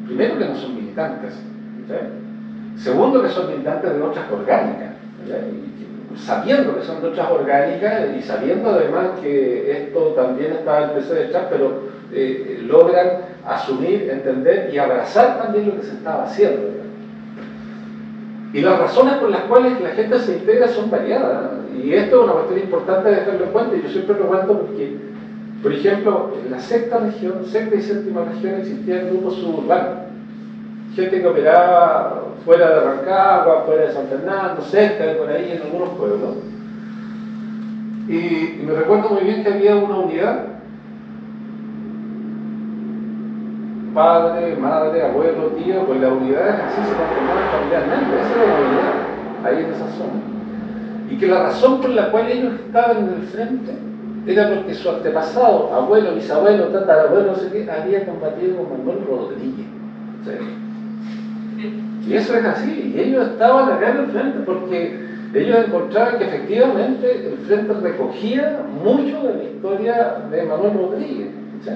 A: primero que no son militantes, ¿sí? Segundo que son militantes de otras orgánicas, y sabiendo que son de otras orgánicas y sabiendo además que esto también está en el PC de chat, pero logran asumir, entender y abrazar también lo que se estaba haciendo, ¿verdad? Y las razones por las cuales la gente se integra son variadas, ¿no? Y esto es una cuestión importante de dejarlo en cuenta, y yo siempre lo cuento porque, por ejemplo, en la sexta y séptima región existían grupos suburbanos, gente que operaba fuera de Rancagua, fuera de San Fernando, cerca de por ahí, en algunos pueblos. Y me recuerdo muy bien que había una unidad, padre, madre, abuelo, tío, pues las unidades así se conformaban familiarmente, esa era la unidad, ahí en esa zona. Y que la razón por la cual ellos estaban en el frente era porque su antepasado, abuelo, bisabuelo, tatarabuelo, no sé qué, había combatido con Manuel Rodríguez. ¿Sí? Y eso es así, y ellos estaban acá en el frente porque ellos encontraban que efectivamente el frente recogía mucho de la historia de Manuel Rodríguez. ¿Sí?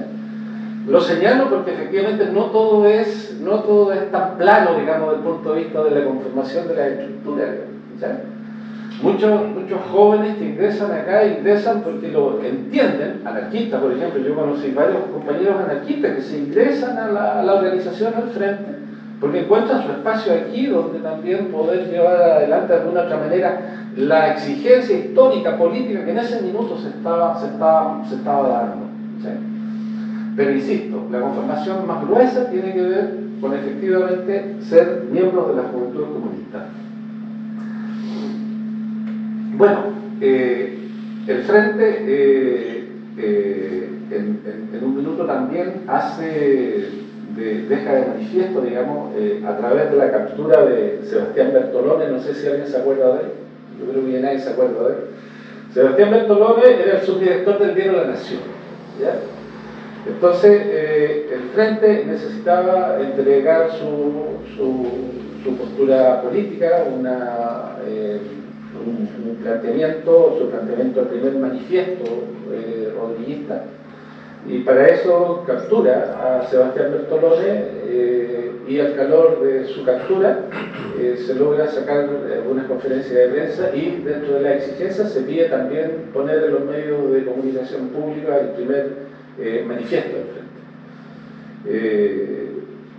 A: Lo señalo porque efectivamente no todo es tan plano, digamos, desde el punto de vista de la conformación de la estructura. ¿Ya? Muchos jóvenes que ingresan acá ingresan porque lo entienden, anarquistas por ejemplo, yo conocí varios compañeros anarquistas que se ingresan a la organización al frente porque encuentran su espacio aquí donde también poder llevar adelante de alguna otra manera la exigencia histórica, política que en ese minuto se estaba dando. ¿Sí? Pero insisto, la conformación más gruesa tiene que ver con efectivamente ser miembros de la juventud comunista. Bueno, el Frente en un minuto también deja de manifiesto, digamos, a través de la captura de Sebastián Bertolone, no sé si alguien se acuerda de él, yo creo que nadie se acuerda de él. Sebastián Bertolone era el subdirector del diario La Nación, ¿ya? Entonces, el Frente necesitaba entregar su postura política, su planteamiento del primer manifiesto rodriguista, y para eso captura a Sebastián Bertolone y al calor de su captura se logra sacar algunas conferencias de prensa y dentro de la exigencia se pide también poner en los medios de comunicación pública el primer manifiesto del Frente.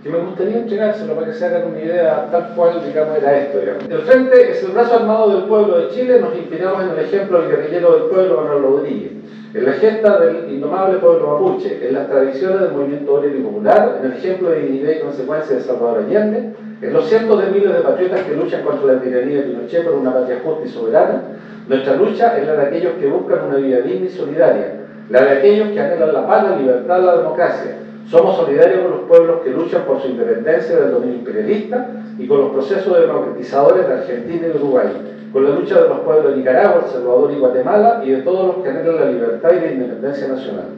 A: Que me gustaría entregárselo para que se hagan una idea tal cual, digamos, era esto, digamos. El Frente es el brazo armado del pueblo de Chile, nos inspiramos en el ejemplo del guerrillero del pueblo, Manuel Rodríguez, en la gesta del indomable pueblo mapuche, en las tradiciones del movimiento obrero y popular, en el ejemplo de dignidad y consecuencia de Salvador Allende, en los cientos de miles de patriotas que luchan contra la tiranía de Pinochet por una patria justa y soberana. Nuestra lucha es la de aquellos que buscan una vida digna y solidaria, la de aquellos que anhelan la paz, la libertad, la democracia. Somos solidarios con los pueblos que luchan por su independencia del dominio imperialista y con los procesos democratizadores de Argentina y Uruguay, con la lucha de los pueblos de Nicaragua, El Salvador y Guatemala y de todos los que anhelan la libertad y la independencia nacional.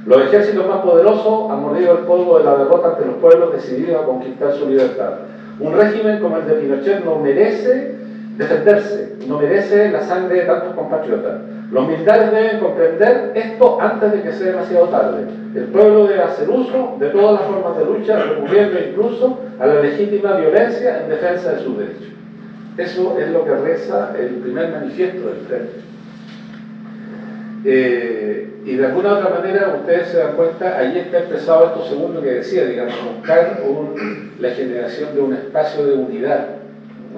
A: Los ejércitos más poderosos han mordido el polvo de la derrota ante los pueblos decididos a conquistar su libertad. Un régimen como el de Pinochet no merece defenderse, no merece la sangre de tantos compatriotas. Los militares deben comprender esto antes de que sea demasiado tarde. El pueblo debe hacer uso de todas las formas de lucha, recurriendo incluso a la legítima violencia en defensa de sus derechos. Eso es lo que reza el primer manifiesto del Frente. Y de alguna otra manera, ustedes se dan cuenta, ahí está expresado esto segundo que decía, digamos, buscar la generación de un espacio de unidad,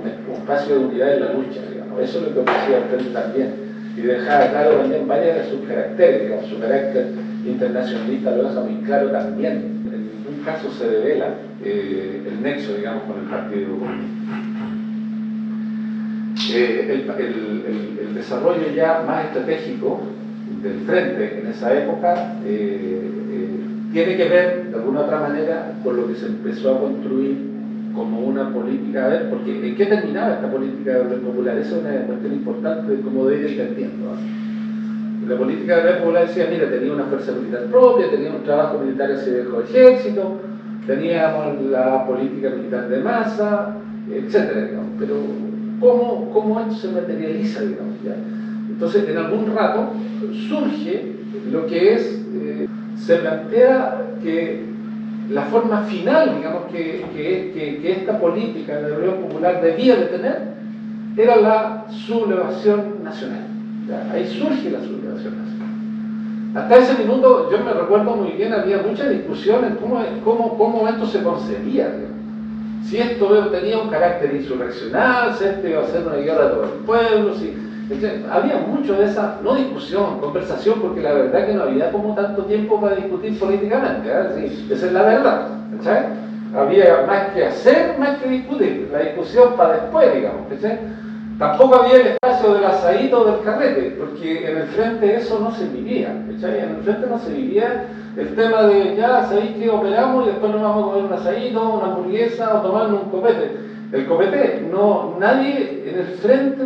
A: un espacio de unidad en la lucha, digamos. Eso es lo que decía el Frente también. Y dejar claro también varias de sus caracteres, digamos, su carácter internacionalista lo deja muy claro también. En ningún caso se devela el nexo, digamos, con el Partido Comunista. El desarrollo ya más estratégico del Frente en esa época tiene que ver, de alguna otra manera, con lo que se empezó a construir como una política, a ver, porque ¿en qué terminaba esta política de orden popular? Esa es una cuestión importante de cómo de ir entendiendo, ¿no? La política de orden popular decía, mira, tenía una fuerza militar propia, tenía un trabajo militar hacia el ejército, teníamos la política militar de masa, etcétera, digamos. Pero ¿cómo esto se materializa, digamos, ya? Entonces, en algún rato surge lo que es, se plantea que la forma final, digamos, que esta política de orden popular debía de tener era la sublevación nacional. ¿Ya? Ahí surge la sublevación nacional. Hasta ese minuto, yo me recuerdo muy bien, había mucha discusión en cómo esto se concebía, digamos. Si esto tenía un carácter insurreccional, si esto iba a ser una guerra de todo el pueblo, había mucho de esa, no discusión, conversación, porque la verdad que no había como tanto tiempo para discutir políticamente, ¿sí? Esa es la verdad, ¿sí? Había más que hacer, más que discutir, la discusión para después, digamos, ¿sí? Tampoco había el espacio del asadito o del carrete, porque en el Frente eso no se vivía, ¿sí? En el Frente no se vivía el tema de, ya, sabéis que operamos y después nos vamos a comer un asadito, una hamburguesa o tomarnos un copete. El copete, nadie en el frente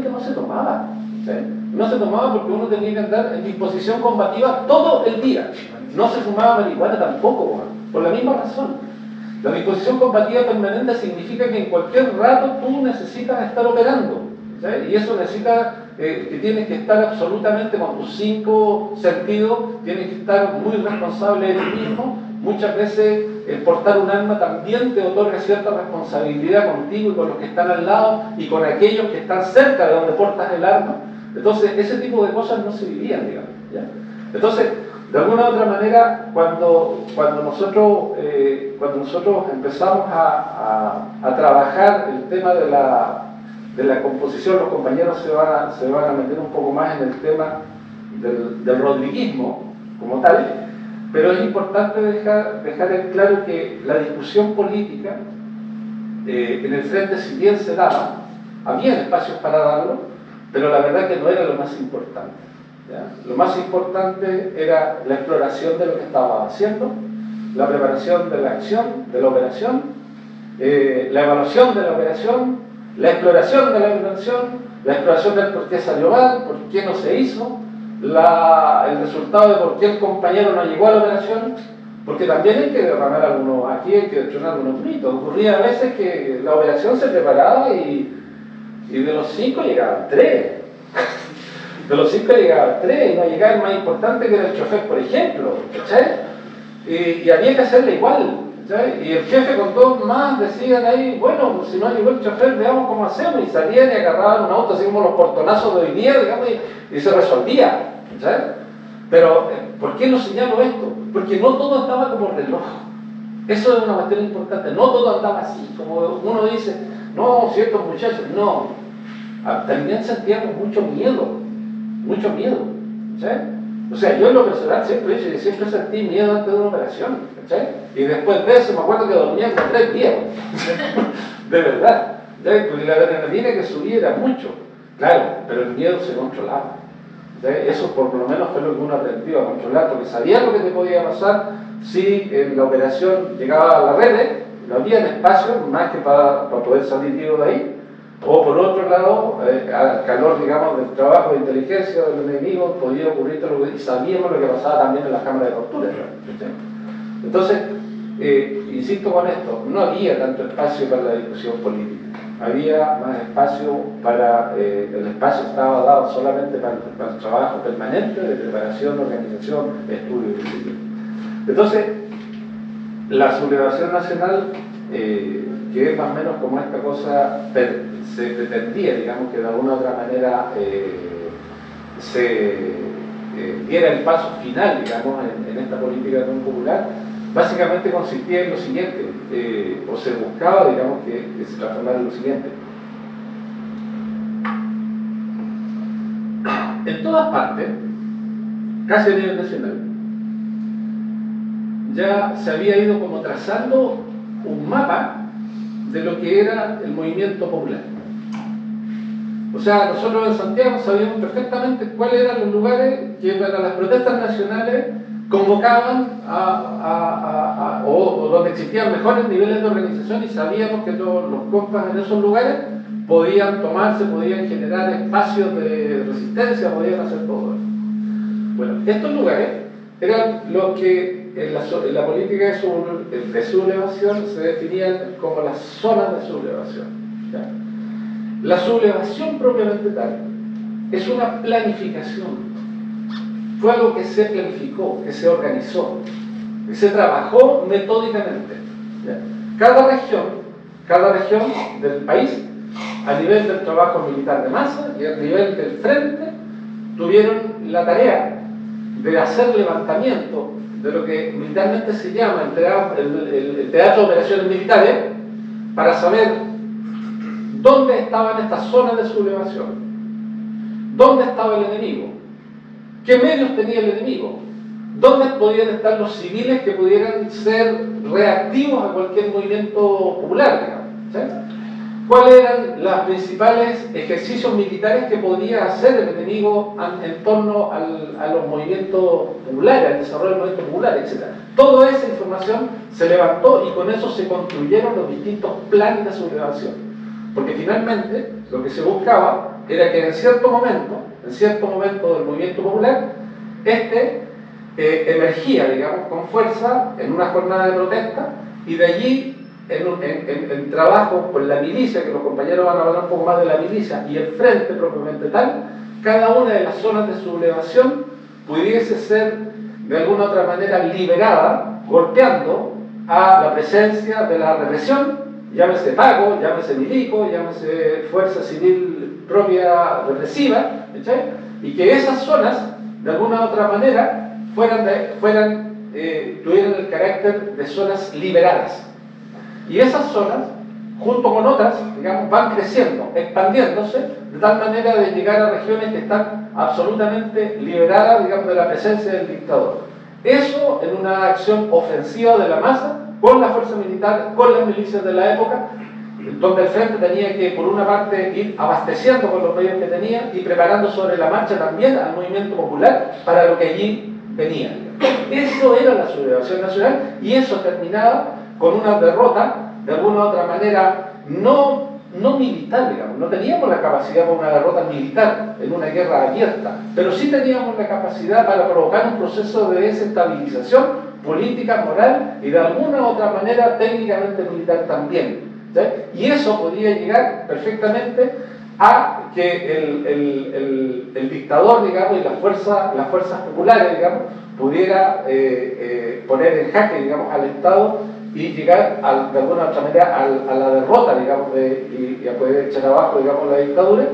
A: no se tomaba, ¿sí? No se tomaba porque uno tenía que andar en disposición combativa todo el día. No se fumaba marihuana tampoco, por la misma razón. La disposición combativa permanente significa que en cualquier rato tú necesitas estar operando, ¿sí? Y eso necesita que tienes que estar absolutamente con tus 5 sentidos, tienes que estar muy responsable de ti mismo. Muchas veces el portar un arma también te otorga cierta responsabilidad contigo y con los que están al lado y con aquellos que están cerca de donde portas el arma. Entonces, ese tipo de cosas no se vivían, digamos, ¿ya? Entonces, de alguna u otra manera, cuando nosotros empezamos a trabajar el tema de la composición, los compañeros se van a meter un poco más en el tema del rodriguismo como tal, pero es importante dejar en claro que la discusión política en el frente, si bien se daba, había espacios para darlo, pero la verdad que no era lo más importante, ¿ya? Lo más importante era la exploración de lo que estaba haciendo, la preparación de la acción, de la operación, la evaluación de la operación, la exploración de la operación, la exploración del por qué salió mal, por qué no se hizo, el resultado de por qué el compañero no llegó a la operación, porque también hay que derramar algunos, aquí hay que destruir algunos mitos. Ocurría a veces que la operación se preparaba y de los 5 llegaban 3. De los 5 llegaban 3 y no llegaba el más importante, que era el chofer, por ejemplo, ¿cachai? Y había que hacerle igual, ¿cachai? Y el jefe con 2 más decían ahí, bueno, pues si no llegó el chofer, veamos cómo hacemos, y salían y agarraban un auto, así como los portonazos de hoy día, digamos, y se resolvía, ¿cachai? Pero, ¿por qué lo señalo esto? Porque no todo andaba como reloj. Eso es una cuestión importante, no todo andaba así, como uno dice, no, ciertos muchachos, no. También sentíamos mucho miedo, ¿cachai? O sea, yo en lo personal siempre sentí miedo antes de una operación, ¿cachai? Y después de eso me acuerdo que dormía por 3 días, de verdad, ¿cachai? Porque la adrenalina que subía era mucho, claro, pero el miedo se controlaba, ¿cachai? Eso por lo menos fue lo que uno aprendió a controlar, porque sabía lo que te podía pasar si en la operación llegaba a la red, no había espacio más que para poder salir vivo de ahí. O por otro lado, al calor, digamos, del trabajo de inteligencia del enemigo, podía ocurrir todo lo que, y sabíamos lo que pasaba también en las cámaras de tortura, ¿no? Entonces, insisto con esto, no había tanto espacio para la discusión política, había más espacio para, el espacio estaba dado solamente para el trabajo permanente de preparación, organización, estudio y disciplina. Entonces, la sublevación nacional, que es más o menos como esta cosa, se pretendía, digamos, que de alguna u otra manera se diera el paso final, digamos, en esta política de unión popular, básicamente consistía en lo siguiente, o se buscaba, digamos, que se transformara en lo siguiente. En todas partes, casi a nivel nacional, ya se había ido como trazando un mapa de lo que era el movimiento popular. O sea, nosotros en Santiago sabíamos perfectamente cuáles eran los lugares que para las protestas nacionales convocaban o donde existían mejores niveles de organización, y sabíamos que todos los compas en esos lugares podían tomarse, podían generar espacios de resistencia, podían hacer todo eso. Bueno, estos lugares eran los que en la política de sublevación se definían como las zonas de sublevación, ¿ya? La sublevación propiamente tal es una planificación. Fue algo que se planificó, que se organizó, que se trabajó metódicamente, ¿ya? Cada región del país, a nivel del trabajo militar de masa y a nivel del frente, tuvieron la tarea de hacer levantamiento de lo que militarmente se llama el teatro de operaciones militares, para saber dónde estaban estas zonas de sublevación, dónde estaba el enemigo, qué medios tenía el enemigo, dónde podían estar los civiles que pudieran ser reactivos a cualquier movimiento popular, digamos, ¿sí? ¿Cuáles eran los principales ejercicios militares que podía hacer el enemigo en torno a los movimientos populares, al desarrollo del movimiento popular, etc.? Toda esa información se levantó y con eso se construyeron los distintos planes de sublevación. Porque finalmente lo que se buscaba era que en cierto momento del movimiento popular, emergía, digamos, con fuerza en una jornada de protesta, y de allí en trabajo con la milicia, que los compañeros van a hablar un poco más de la milicia y el frente propiamente tal, cada una de las zonas de sublevación pudiese ser de alguna otra manera liberada, golpeando a la presencia de la represión, llámese Paco, llámese Milico, llamese Fuerza Civil propia represiva, ¿cachai? Y que esas zonas, de alguna u otra manera, tuvieran el carácter de zonas liberadas. Y esas zonas, junto con otras, digamos, van creciendo, expandiéndose, de tal manera de llegar a regiones que están absolutamente liberadas, digamos, de la presencia del dictador. Eso en una acción ofensiva de la masa, con la fuerza militar, con las milicias de la época, donde el frente tenía que, por una parte, ir abasteciendo con los medios que tenía y preparando sobre la marcha también al movimiento popular para lo que allí venía. Eso era la sublevación nacional y eso terminaba con una derrota, de alguna u otra manera, no militar, digamos. No teníamos la capacidad para una derrota militar en una guerra abierta, pero sí teníamos la capacidad para provocar un proceso de desestabilización política, moral y de alguna u otra manera técnicamente militar también. ¿Sí? Y eso podría llegar perfectamente a que el dictador, digamos, y las fuerzas populares, digamos, pudiera poner en jaque, digamos, al Estado y llegar de alguna otra manera a la derrota, digamos, y a poder echar abajo, digamos, la dictadura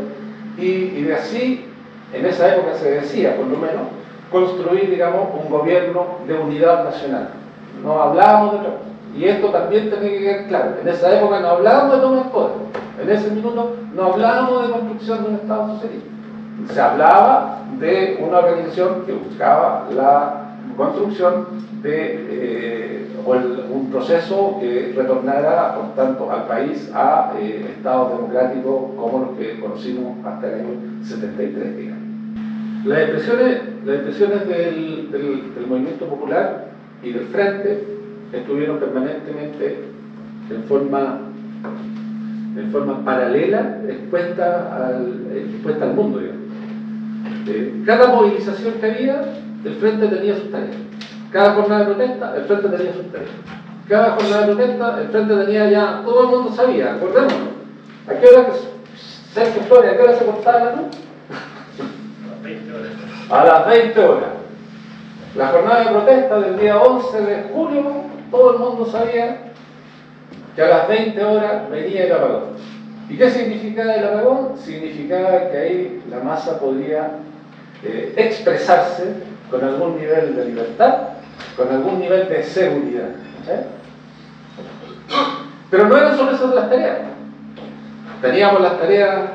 A: y de así, en esa época se decía, por lo menos, construir, digamos, un gobierno de unidad nacional. No hablábamos de otra cosa. Y esto también tiene que quedar claro. En esa época no hablábamos de tomar poder. En ese minuto no hablábamos de construcción de un Estado socialista. Se hablaba de una organización que buscaba la construcción de un proceso que retornara, por tanto, al país a estados democráticos como los que conocimos hasta el año 73, digamos. Las expresiones del movimiento popular y del frente estuvieron permanentemente en forma paralela expuesta al mundo, digamos. Cada movilización que había, el frente tenía sus tareas. Cada jornada de protesta, el frente tenía sus tareas. Cada jornada de protesta, el frente tenía ya, todo el mundo sabía, acordémonos. ¿A qué hora Sergio Flores, a qué hora se cortaba la luz? A las 20 horas. La jornada de protesta del día 11 de julio, todo el mundo sabía que a las 20 horas venía el apagón. ¿Y qué significaba el apagón? Significaba que ahí la masa podía expresarse con algún nivel de libertad, con algún nivel de seguridad. Pero no eran solo esas las tareas. Teníamos las tareas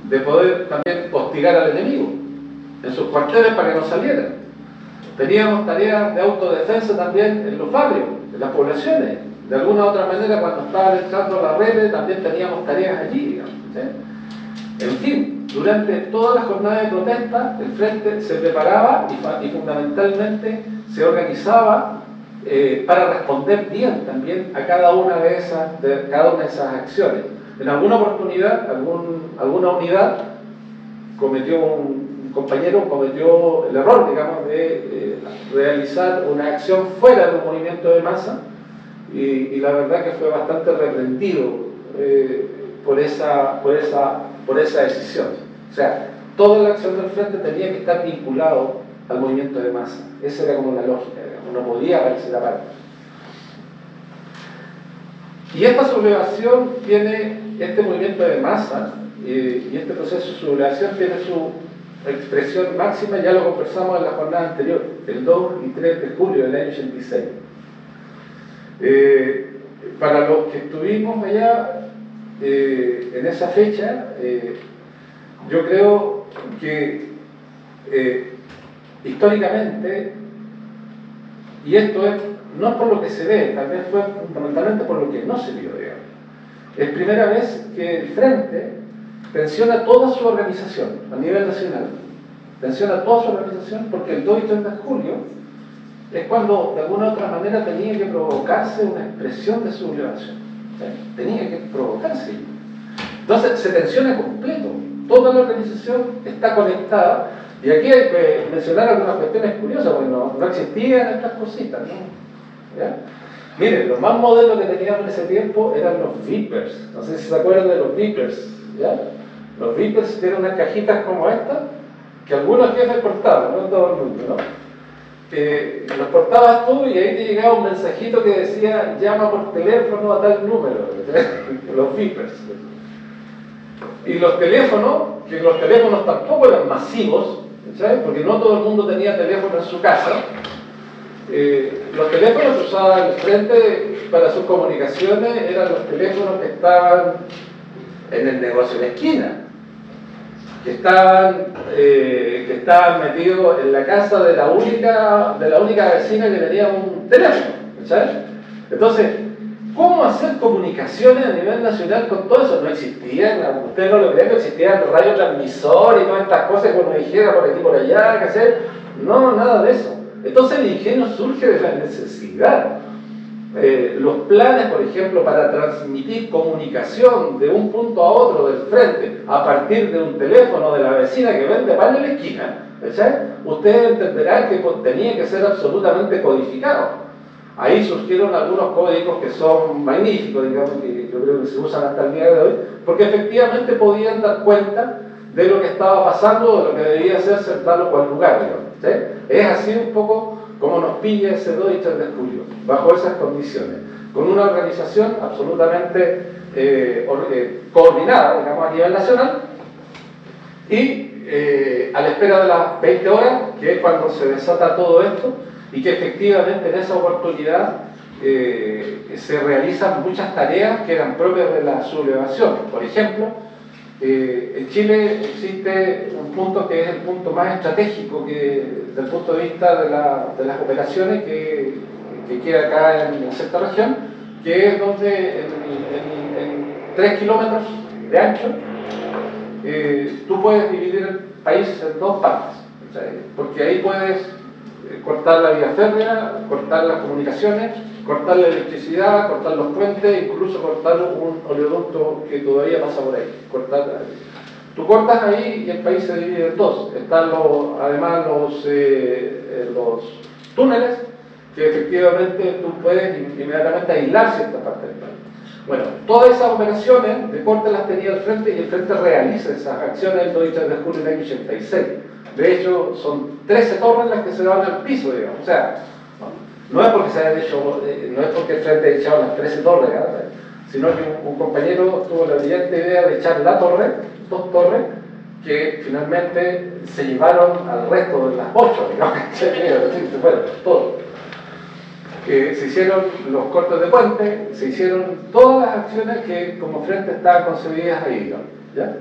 A: de poder también hostigar al enemigo en sus cuarteles para que no salieran. Teníamos tareas de autodefensa también en los barrios, en las poblaciones. De alguna u otra manera, cuando estaban entrando a la red, también teníamos tareas allí, digamos. ¿Sí? En fin, durante toda la jornada de protesta, el frente se preparaba y fundamentalmente se organizaba para responder bien también a cada una de esas acciones. En alguna oportunidad, alguna unidad un compañero cometió el error, digamos, de realizar una acción fuera de un movimiento de masa y la verdad que fue bastante reprendido por esa decisión. O sea, toda la acción del frente tenía que estar vinculado al movimiento de masa. Esa era como la lógica, digamos, no podía aparecer aparte. Y esta sublevación tiene, este movimiento de masa y este proceso de sublevación tiene su expresión máxima, ya lo conversamos en la jornada anterior, el 2 y 3 de julio del año 86. Para los que estuvimos allá en esa fecha, yo creo que históricamente, y esto es no por lo que se ve, tal vez fue fundamentalmente por lo que no se vio, digamos. Es primera vez que el Frente tensiona toda su organización a nivel nacional. Tensiona toda su organización porque el 2 y 3 de julio es cuando de alguna u otra manera tenía que provocarse una expresión de sublevación. ¿Sí? Tenía que provocarse. Entonces se tensiona completo. Toda la organización está conectada. Y aquí hay que mencionar algunas cuestiones curiosas, porque no existían estas cositas, ¿no? ¿Ya? Miren, los más modernos que teníamos en ese tiempo eran los Vipers. No sé si se acuerdan de los Vipers, ¿ya? Los Vipers eran unas cajitas como esta, que algunos jefes cortaban, no todo el mundo, ¿no? Los cortabas tú y ahí te llegaba un mensajito que decía llama por teléfono a tal número, los beepers. Y los teléfonos, que los teléfonos tampoco eran masivos, ¿sabes? Porque no todo el mundo tenía teléfono en su casa. Los teléfonos que usaba el frente para sus comunicaciones eran los teléfonos que estaban en el negocio de la esquina, que estaban metidos en la casa de la única vecina que tenía un teléfono, ¿sabes? Entonces, ¿cómo hacer comunicaciones a nivel nacional con todo eso? No existían, ustedes no lo creen, no existían radiotransmisor y todas estas cosas que uno dijera por aquí y por allá, ¿qué hacer? No, nada de eso. Entonces el ingenio surge de la necesidad. Los planes, por ejemplo, para transmitir comunicación de un punto a otro del frente a partir de un teléfono de la vecina que vende pan en la esquina, ¿sabes? Ustedes entenderán que tenía que ser absolutamente codificado. Ahí surgieron algunos códigos que son magníficos, digamos, que yo creo que se usan hasta el día de hoy, porque efectivamente podían dar cuenta de lo que estaba pasando, de lo que debía hacerse en tal o cual lugar, digamos, ¿sí? Es así un poco como nos pilla ese 2 y 3 de julio, bajo esas condiciones, con una organización absolutamente coordinada, digamos, a nivel nacional, y a la espera de las 20 horas, que es cuando se desata todo esto, y que efectivamente en esa oportunidad se realizan muchas tareas que eran propias de la sublevación. Por ejemplo, en Chile existe un punto que es el punto más estratégico desde el punto de vista de las operaciones que queda acá en la sexta región, que es donde en 3 kilómetros de ancho tú puedes dividir el país en 2 partes, porque ahí puedes cortar la vía férrea, cortar las comunicaciones, cortar la electricidad, cortar los puentes, incluso cortar un oleoducto que todavía pasa por ahí. Tú cortas ahí y el país se divide en 2. Están además los túneles, que efectivamente tú puedes inmediatamente aislar cierta parte del país. Bueno, todas esas operaciones de corte las tenía el frente y el frente realiza esas acciones el 2 y 3 de julio del año 86. De hecho, son 13 torres las que se van al piso, digamos. O sea, no es porque se hayan hecho, no es porque el frente haya echado las 13 torres, ¿verdad? Sino que un compañero tuvo la brillante idea de echar la torre, 2 torres, que finalmente se llevaron al resto de las 8, digamos, bueno, todo. Se hicieron los cortes de puente, se hicieron todas las acciones que como frente estaban concebidas ahí, digamos, ¿ya?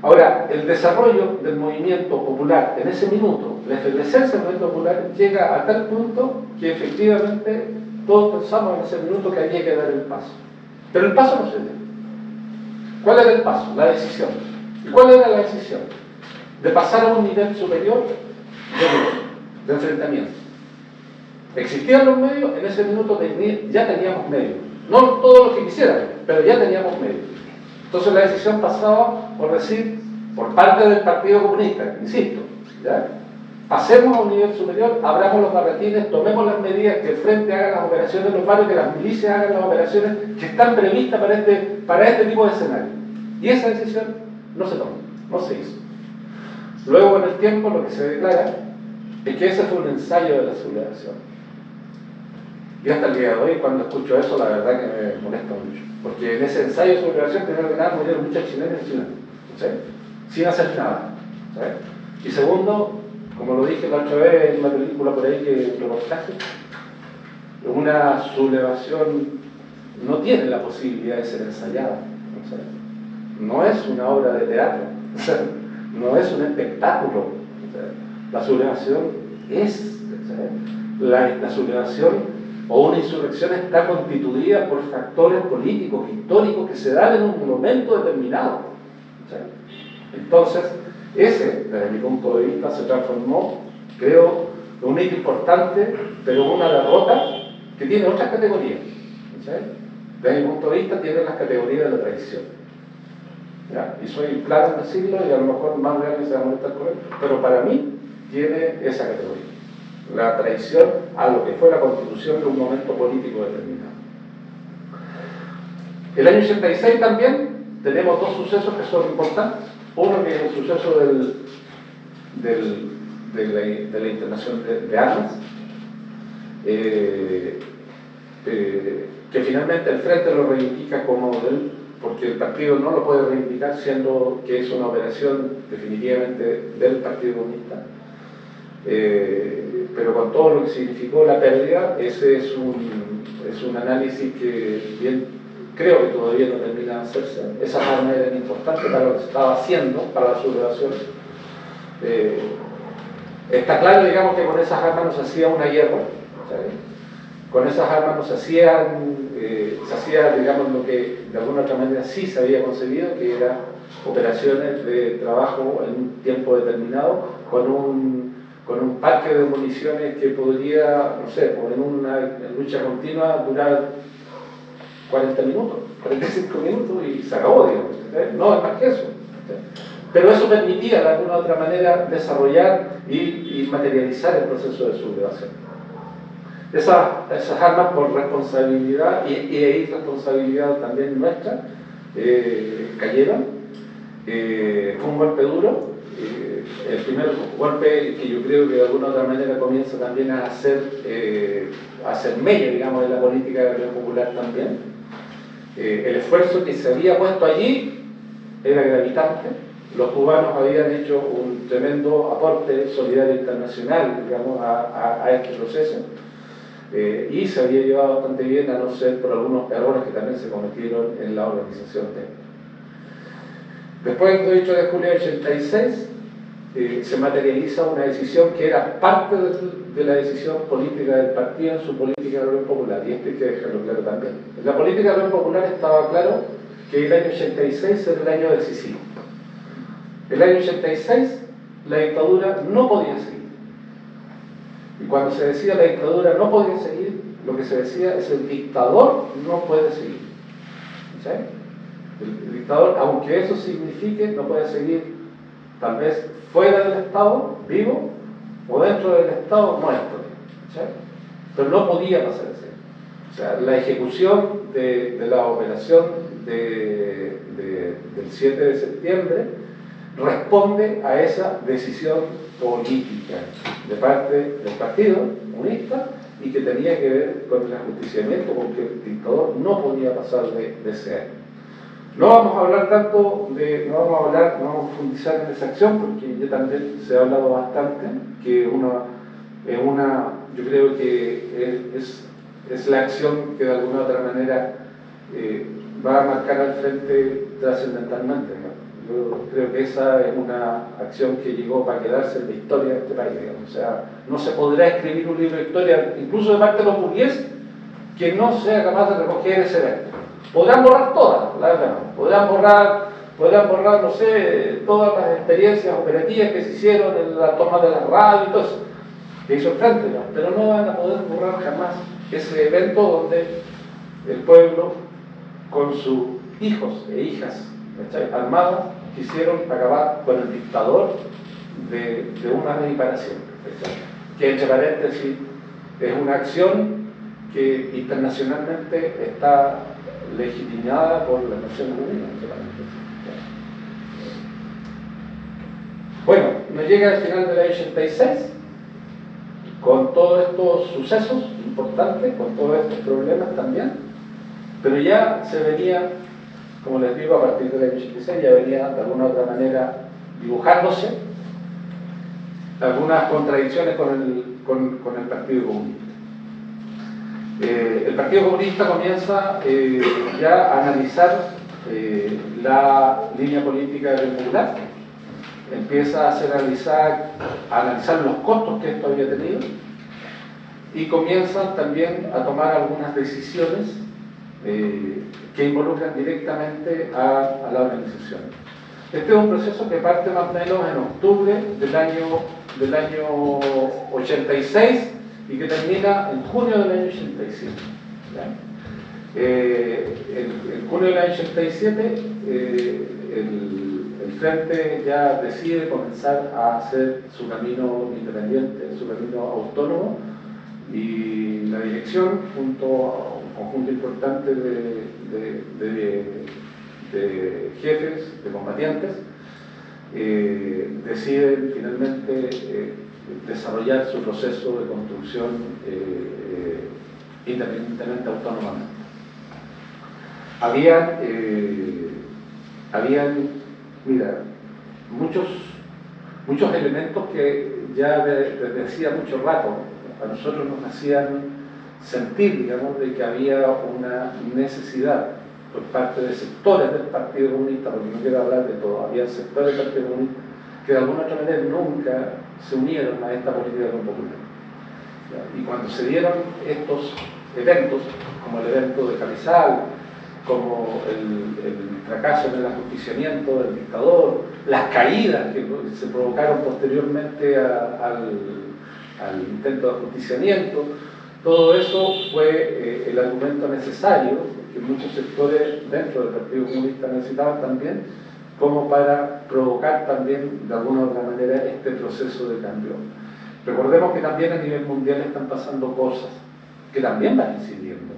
A: Ahora, el desarrollo del movimiento popular en ese minuto, la efervescencia del movimiento popular llega a tal punto que efectivamente todos pensamos en ese minuto que había que dar el paso. Pero el paso no se dio. ¿Cuál era el paso? La decisión. ¿Y cuál era la decisión? De pasar a un nivel superior de enfrentamiento. Existían los medios, en ese minuto ya teníamos medios. No todos los que quisiéramos, pero ya teníamos medios. Entonces la decisión pasaba por decir, por parte del Partido Comunista, insisto, ¿ya? Pasemos a un nivel superior, abramos los barretines, tomemos las medidas, que el Frente haga las operaciones en los barrios, que las milicias hagan las operaciones que están previstas para este tipo de escenario. Y esa decisión no se tomó, no se hizo. Luego, con el tiempo, lo que se declara es que ese fue un ensayo de la sublevación. Y hasta el día de hoy, cuando escucho eso, la verdad que me molesta mucho. Porque en ese ensayo de sublevación, primero que nada, murieron muchos chilenos y chilenos, ¿sabes? Sin hacer nada, ¿sabes? Y segundo, como lo dije la otra vez en una película por ahí que reportaje, una sublevación no tiene la posibilidad de ser ensayada, ¿sabes? No es una obra de teatro, no es un espectáculo, ¿sabes? La sublevación es, ¿sabes? La sublevación o una insurrección está constituida por factores políticos, históricos que se dan en un momento determinado, ¿sabes? Entonces, ese, desde mi punto de vista, se transformó, creo, en un hito importante, pero una derrota que tiene otras categorías, ¿sabes? Desde mi punto de vista, tiene las categorías de la traición, ¿ya? Y soy claro en decirlo, y a lo mejor más de alguien se va a molestar con él, pero para mí tiene esa categoría, la traición a lo que fue la constitución de un momento político determinado. El año 86 también tenemos 2 sucesos que son importantes. Uno que es el suceso de la internación de armas, que finalmente el Frente lo reivindica como porque el partido no lo puede reivindicar, siendo que es una operación definitivamente del Partido Comunista, pero con todo lo que significó la pérdida. Ese es un análisis que bien creo que todavía no termina de hacerse. Esas armas eran importantes para lo que se estaba haciendo, para la sublevación. Está claro, digamos, que con esas armas no se hacía una guerra, ¿sabes? Con esas armas no se hacía, digamos, lo que de alguna otra manera sí se había concebido, que eran operaciones de trabajo en un tiempo determinado, con un parque de municiones que podría, no sé, en una lucha continua durar 40 minutos, 45 minutos y se acabó, digamos, ¿sabes? No es más que eso. Pero eso permitía de alguna otra manera desarrollar y materializar el proceso de sublevación. Esas armas, por responsabilidad y irresponsabilidad también nuestra, cayeron. Fue un golpe duro. El primer golpe que yo creo que de alguna otra manera comienza también a hacer mella, digamos, de la política de la Unión Popular también. El esfuerzo que se había puesto allí era gravitante. Los cubanos habían hecho un tremendo aporte solidario internacional, digamos, a este proceso, y se había llevado bastante bien, a no ser por algunos errores que también se cometieron en la organización técnica. Después del 8 de julio de 86, se materializa una decisión que era parte de la decisión política del partido en su política de orden popular, y esto hay que dejarlo claro también. En la política de orden popular estaba claro que el año 86 era el año decisivo. El año 86 la dictadura no podía seguir. Y cuando se decía la dictadura no podía seguir, lo que se decía es el dictador no puede seguir. ¿Sí? El dictador, aunque eso signifique, no puede seguir tal vez fuera del Estado, vivo, o dentro del Estado, muerto. ¿Sí? Pero no podía pasar así. O sea, la ejecución de la operación del 7 de septiembre responde a esa decisión política de parte del Partido Comunista, y que tenía que ver con el ajusticiamiento, porque el dictador no podía pasar de ese año. No vamos a hablar tanto no vamos a profundizar en esa acción, porque ya también se ha hablado bastante, que yo creo que es la acción que de alguna u otra manera va a marcar al frente trascendentalmente, ¿no? Yo creo que esa es una acción que llegó para quedarse en la historia de este país, digamos. O sea, no se podrá escribir un libro de historia, incluso de parte de los burgueses, que no sea capaz de recoger ese evento. Podrán borrar todas, la verdad, podrán borrar, no sé, todas las experiencias operativas que se hicieron en la toma de la radio y todo eso, que hizo el frente, ¿no? Pero no van a poder borrar jamás ese evento donde el pueblo, con sus hijos e hijas armadas, quisieron acabar con el dictador de una vez y para siempre. Que, entre paréntesis, es una acción que internacionalmente está legitimada por las Naciones Unidas. Bueno, nos llega al final del año 86, con todos estos sucesos importantes, con todos estos problemas también, pero ya se venía, como les digo, a partir del año 86, ya venía de alguna u otra manera dibujándose algunas contradicciones con el Partido Comunista. El Partido Comunista comienza ya a analizar la línea política del Popular, empieza a analizar los costos que esto había tenido, y comienza también a tomar algunas decisiones que involucran directamente a la organización. Este es un proceso que parte más o menos en octubre del año 86 y que termina en junio del año 87. En junio del año 87 el Frente ya decide comenzar a hacer su camino independiente, su camino autónomo, y la dirección, junto a un conjunto importante de jefes, de combatientes, deciden finalmente desarrollar su proceso de construcción independientemente, autónomamente. Habían, mira, muchos elementos que ya desde hacía mucho rato a nosotros nos hacían sentir, digamos, de que había una necesidad por parte de sectores del Partido Comunista, porque no quiero hablar de todo, había sectores del Partido Comunista que de alguna otra manera nunca se unieron a esta política de popular. Y cuando se dieron estos eventos, como el evento de Carrizal, como el fracaso en el ajusticiamiento del dictador, las caídas que se provocaron posteriormente al intento de ajusticiamiento, todo eso fue el argumento necesario que muchos sectores dentro del Partido Comunista necesitaban también, como para provocar también de alguna u otra manera este proceso de cambio. Recordemos que también a nivel mundial están pasando cosas que también van incidiendo.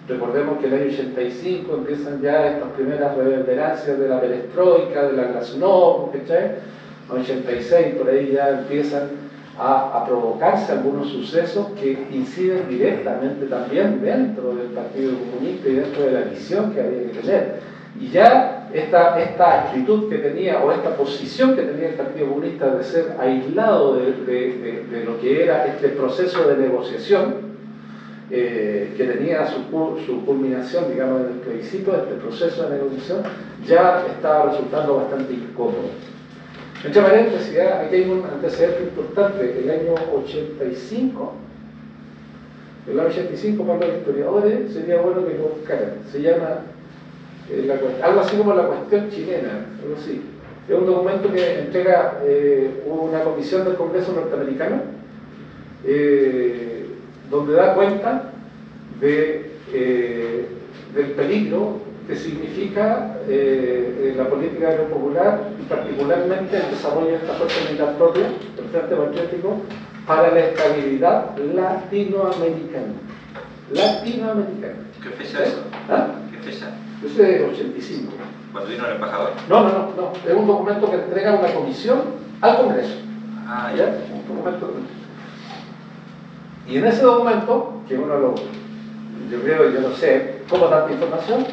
A: Recordemos que en el año 85 empiezan ya estas primeras reverberancias de la perestroika, de la glasnost, ¿cachai? En 86 por ahí ya empiezan a provocarse algunos sucesos que inciden directamente también dentro del Partido Comunista y dentro de la visión que había que tener. Y ya esta actitud que tenía, o esta posición que tenía el Partido Comunista de ser aislado de lo que era este proceso de negociación, que tenía su culminación, digamos, en el plebiscito, este proceso de negociación, ya estaba resultando bastante incómodo. Entre paréntesis, aquí hay un antecedente importante. El año 85, para los historiadores, sería bueno que lo buscaran. Se llama algo así como la cuestión chilena, algo así. Es un documento que entrega una comisión del Congreso norteamericano, donde da cuenta del peligro que significa la política agropopular y particularmente el desarrollo de esta fuerza militar propia, el Frente Patriótico, para la estabilidad latinoamericana.
E: ¿Qué fecha es eso?
A: ¿Ah?
E: ¿Qué fecha?
A: Ese es del 85.
E: ¿Cuando vino el embajador?
A: No. Es un documento que entrega una comisión al Congreso.
E: Ah,
A: ¿Ya? Un documento. Y en ese documento, que yo creo, yo no sé cómo tanta información,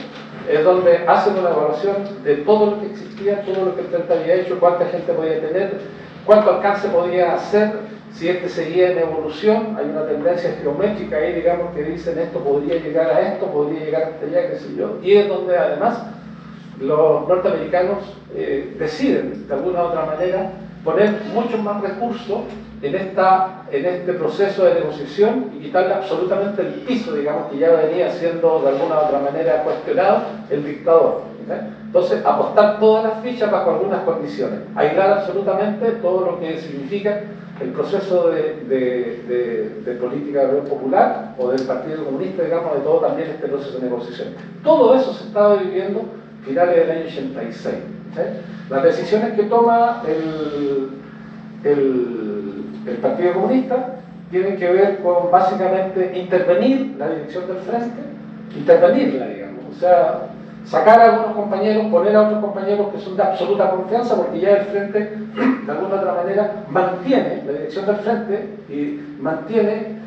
A: es donde hacen una evaluación de todo lo que existía, todo lo que el Frente había hecho, cuánta gente podía tener, cuánto alcance podía hacer, si seguía en evolución. Hay una tendencia geométrica ahí, digamos, que dicen esto podría llegar a esto, podría llegar hasta allá, qué sé yo, y es donde además los norteamericanos deciden, de alguna u otra manera, poner muchos más recursos en este proceso de negociación y quitarle absolutamente el piso, digamos, que ya venía siendo de alguna u otra manera cuestionado el dictador. ¿Okay? Entonces, apostar todas las fichas bajo algunas condiciones, aislar absolutamente todo lo que significa el proceso de política popular o del Partido Comunista, digamos, de todo también este proceso de negociación. Todo eso se estaba viviendo a finales del año 86. ¿Okay? Las decisiones que toma el Partido Comunista tienen que ver con básicamente intervenir la dirección del frente, intervenirla, digamos, o sea, sacar a algunos compañeros, poner a otros compañeros que son de absoluta confianza, porque ya el frente, de alguna otra manera, mantiene la dirección del frente y mantiene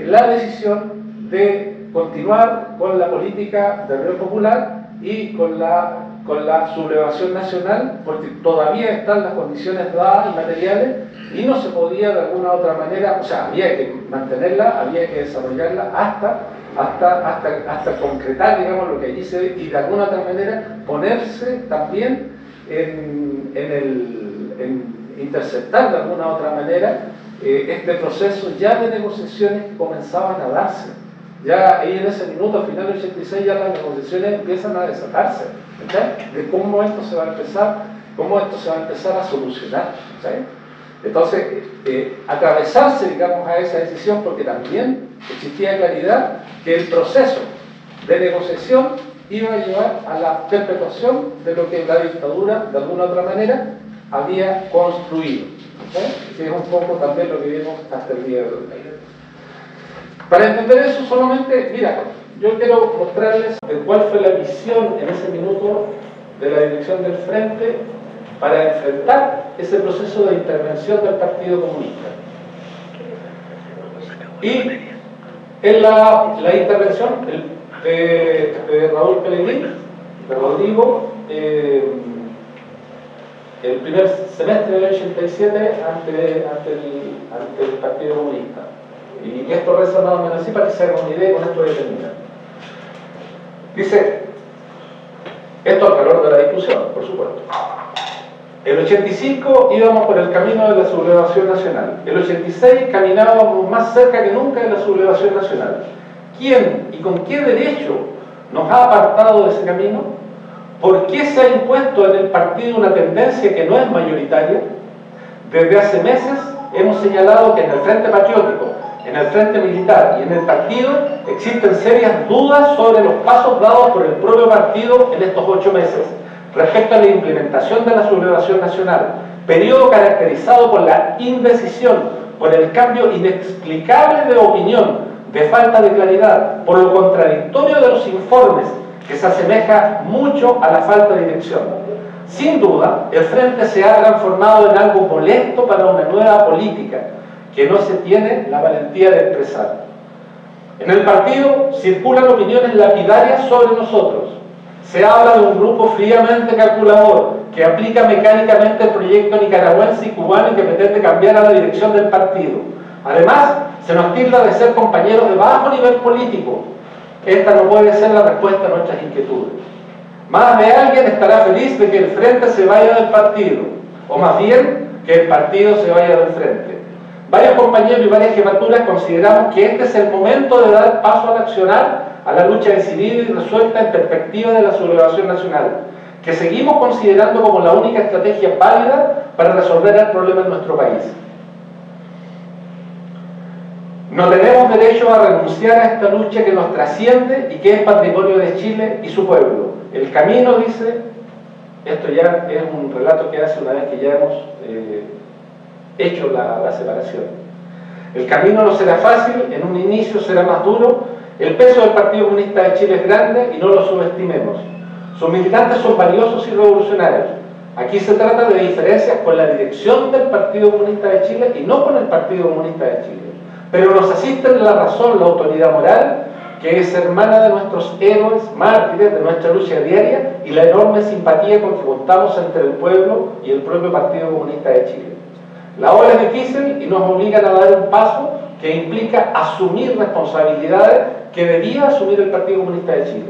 A: la decisión de continuar con la política de Río Popular y con la sublevación nacional, porque todavía están las condiciones dadas y materiales, y no se podía de alguna otra manera, o sea, había que mantenerla, había que desarrollarla hasta concretar, digamos, lo que allí se ve, y de alguna otra manera ponerse también en interceptar de alguna otra manera este proceso ya de negociaciones que comenzaban a darse. Ya ahí en ese minuto, al final del 86, ya las negociaciones empiezan a desatarse, ¿okay? De cómo esto se va a empezar a solucionar, ¿okay? Entonces, atravesarse, digamos, a esa decisión, porque también existía claridad que el proceso de negociación iba a llevar a la perpetuación de lo que la dictadura, de alguna otra manera, había construido, ¿okay? Que es un poco también lo que vimos hasta el día de hoy. Para entender eso solamente, mira, yo quiero mostrarles cuál fue la visión en ese minuto de la dirección del frente para enfrentar ese proceso de intervención del Partido Comunista. Y en la intervención de Raúl Pellegrini, de Rodrigo, el primer semestre del 87 ante el Partido Comunista. Y esto reza más o menos así para que se hagan una idea, con esto voy a terminar. Dice, esto al calor de la discusión, por supuesto. El 85 íbamos por el camino de la sublevación nacional. El 86 caminábamos más cerca que nunca de la sublevación nacional. ¿Quién y con qué derecho nos ha apartado de ese camino? ¿Por qué se ha impuesto en el partido una tendencia que no es mayoritaria? Desde hace meses hemos señalado que en el Frente Patriótico, en el Frente Militar y en el partido existen serias dudas sobre los pasos dados por el propio partido en estos 8 meses respecto a la implementación de la sublevación nacional, periodo caracterizado por la indecisión, por el cambio inexplicable de opinión, de falta de claridad, por lo contradictorio de los informes, que se asemeja mucho a la falta de dirección. Sin duda, el Frente se ha transformado en algo molesto para una nueva política que no se tiene la valentía de expresar. En el partido circulan opiniones lapidarias sobre nosotros. Se habla de un grupo fríamente calculador que aplica mecánicamente el proyecto nicaragüense y cubano y que pretende cambiar a la dirección del partido. Además, se nos tilda de ser compañeros de bajo nivel político. Esta no puede ser la respuesta a nuestras inquietudes. Más de alguien estará feliz de que el Frente se vaya del partido, o más bien que el partido se vaya del Frente. Varios compañeros y varias jefaturas consideramos que este es el momento de dar paso al accionar, a la lucha decidida y resuelta en perspectiva de la sublevación nacional, que seguimos considerando como la única estrategia válida para resolver el problema en nuestro país. No tenemos derecho a renunciar a esta lucha que nos trasciende y que es patrimonio de Chile y su pueblo. El camino, dice, esto ya es un relato que hace una vez que ya hemos hecho la separación. El camino no será fácil, en un inicio será más duro. El peso del Partido Comunista de Chile es grande y no lo subestimemos. Sus militantes son valiosos y revolucionarios. Aquí se trata de diferencias con la dirección del Partido Comunista de Chile y no con el Partido Comunista de Chile. Pero nos asisten la razón, la autoridad moral, que es hermana de nuestros héroes, mártires, de nuestra lucha diaria y la enorme simpatía con que contamos entre el pueblo y el propio Partido Comunista de Chile. La obra es difícil y nos obligan a dar un paso que implica asumir responsabilidades que debía asumir el Partido Comunista de Chile.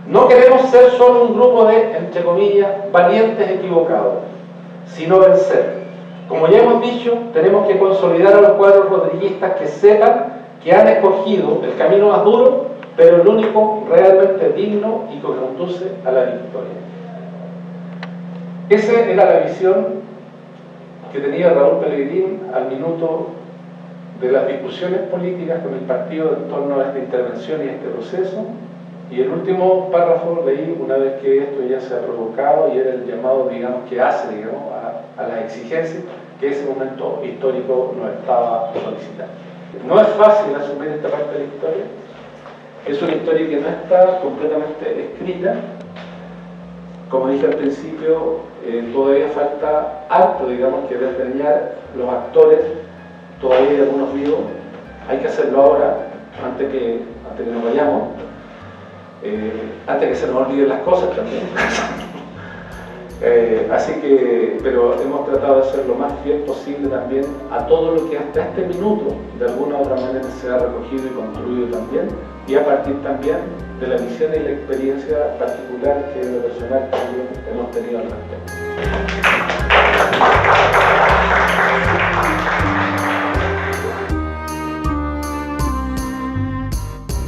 A: No queremos ser solo un grupo de, entre comillas, valientes equivocados, sino vencer. Como ya hemos dicho, tenemos que consolidar a los cuadros rodriguistas que sepan que han escogido el camino más duro, pero el único realmente digno y que conduce a la victoria. Esa era la visión que tenía Raúl Pellegrini al minuto de las discusiones políticas con el partido en torno a esta intervención y a este proceso. Y el último párrafo leí una vez que esto ya se ha provocado y era el llamado, digamos, que hace, digamos, a las exigencias que ese momento histórico nos estaba solicitando. No es fácil asumir esta parte de la historia. Es una historia que no está completamente escrita. Como dije al principio, todavía falta harto, digamos, que desdeñar los actores. Todavía hay algunos vivos. Hay que hacerlo ahora, antes que nos vayamos. Antes que se nos olviden las cosas también. Así que, pero hemos tratado de ser lo más fiel posible también a todo lo que hasta este minuto de alguna u otra manera se ha recogido y construido también, y a partir también de la visión y la experiencia particular que en lo personal también hemos tenido al respecto.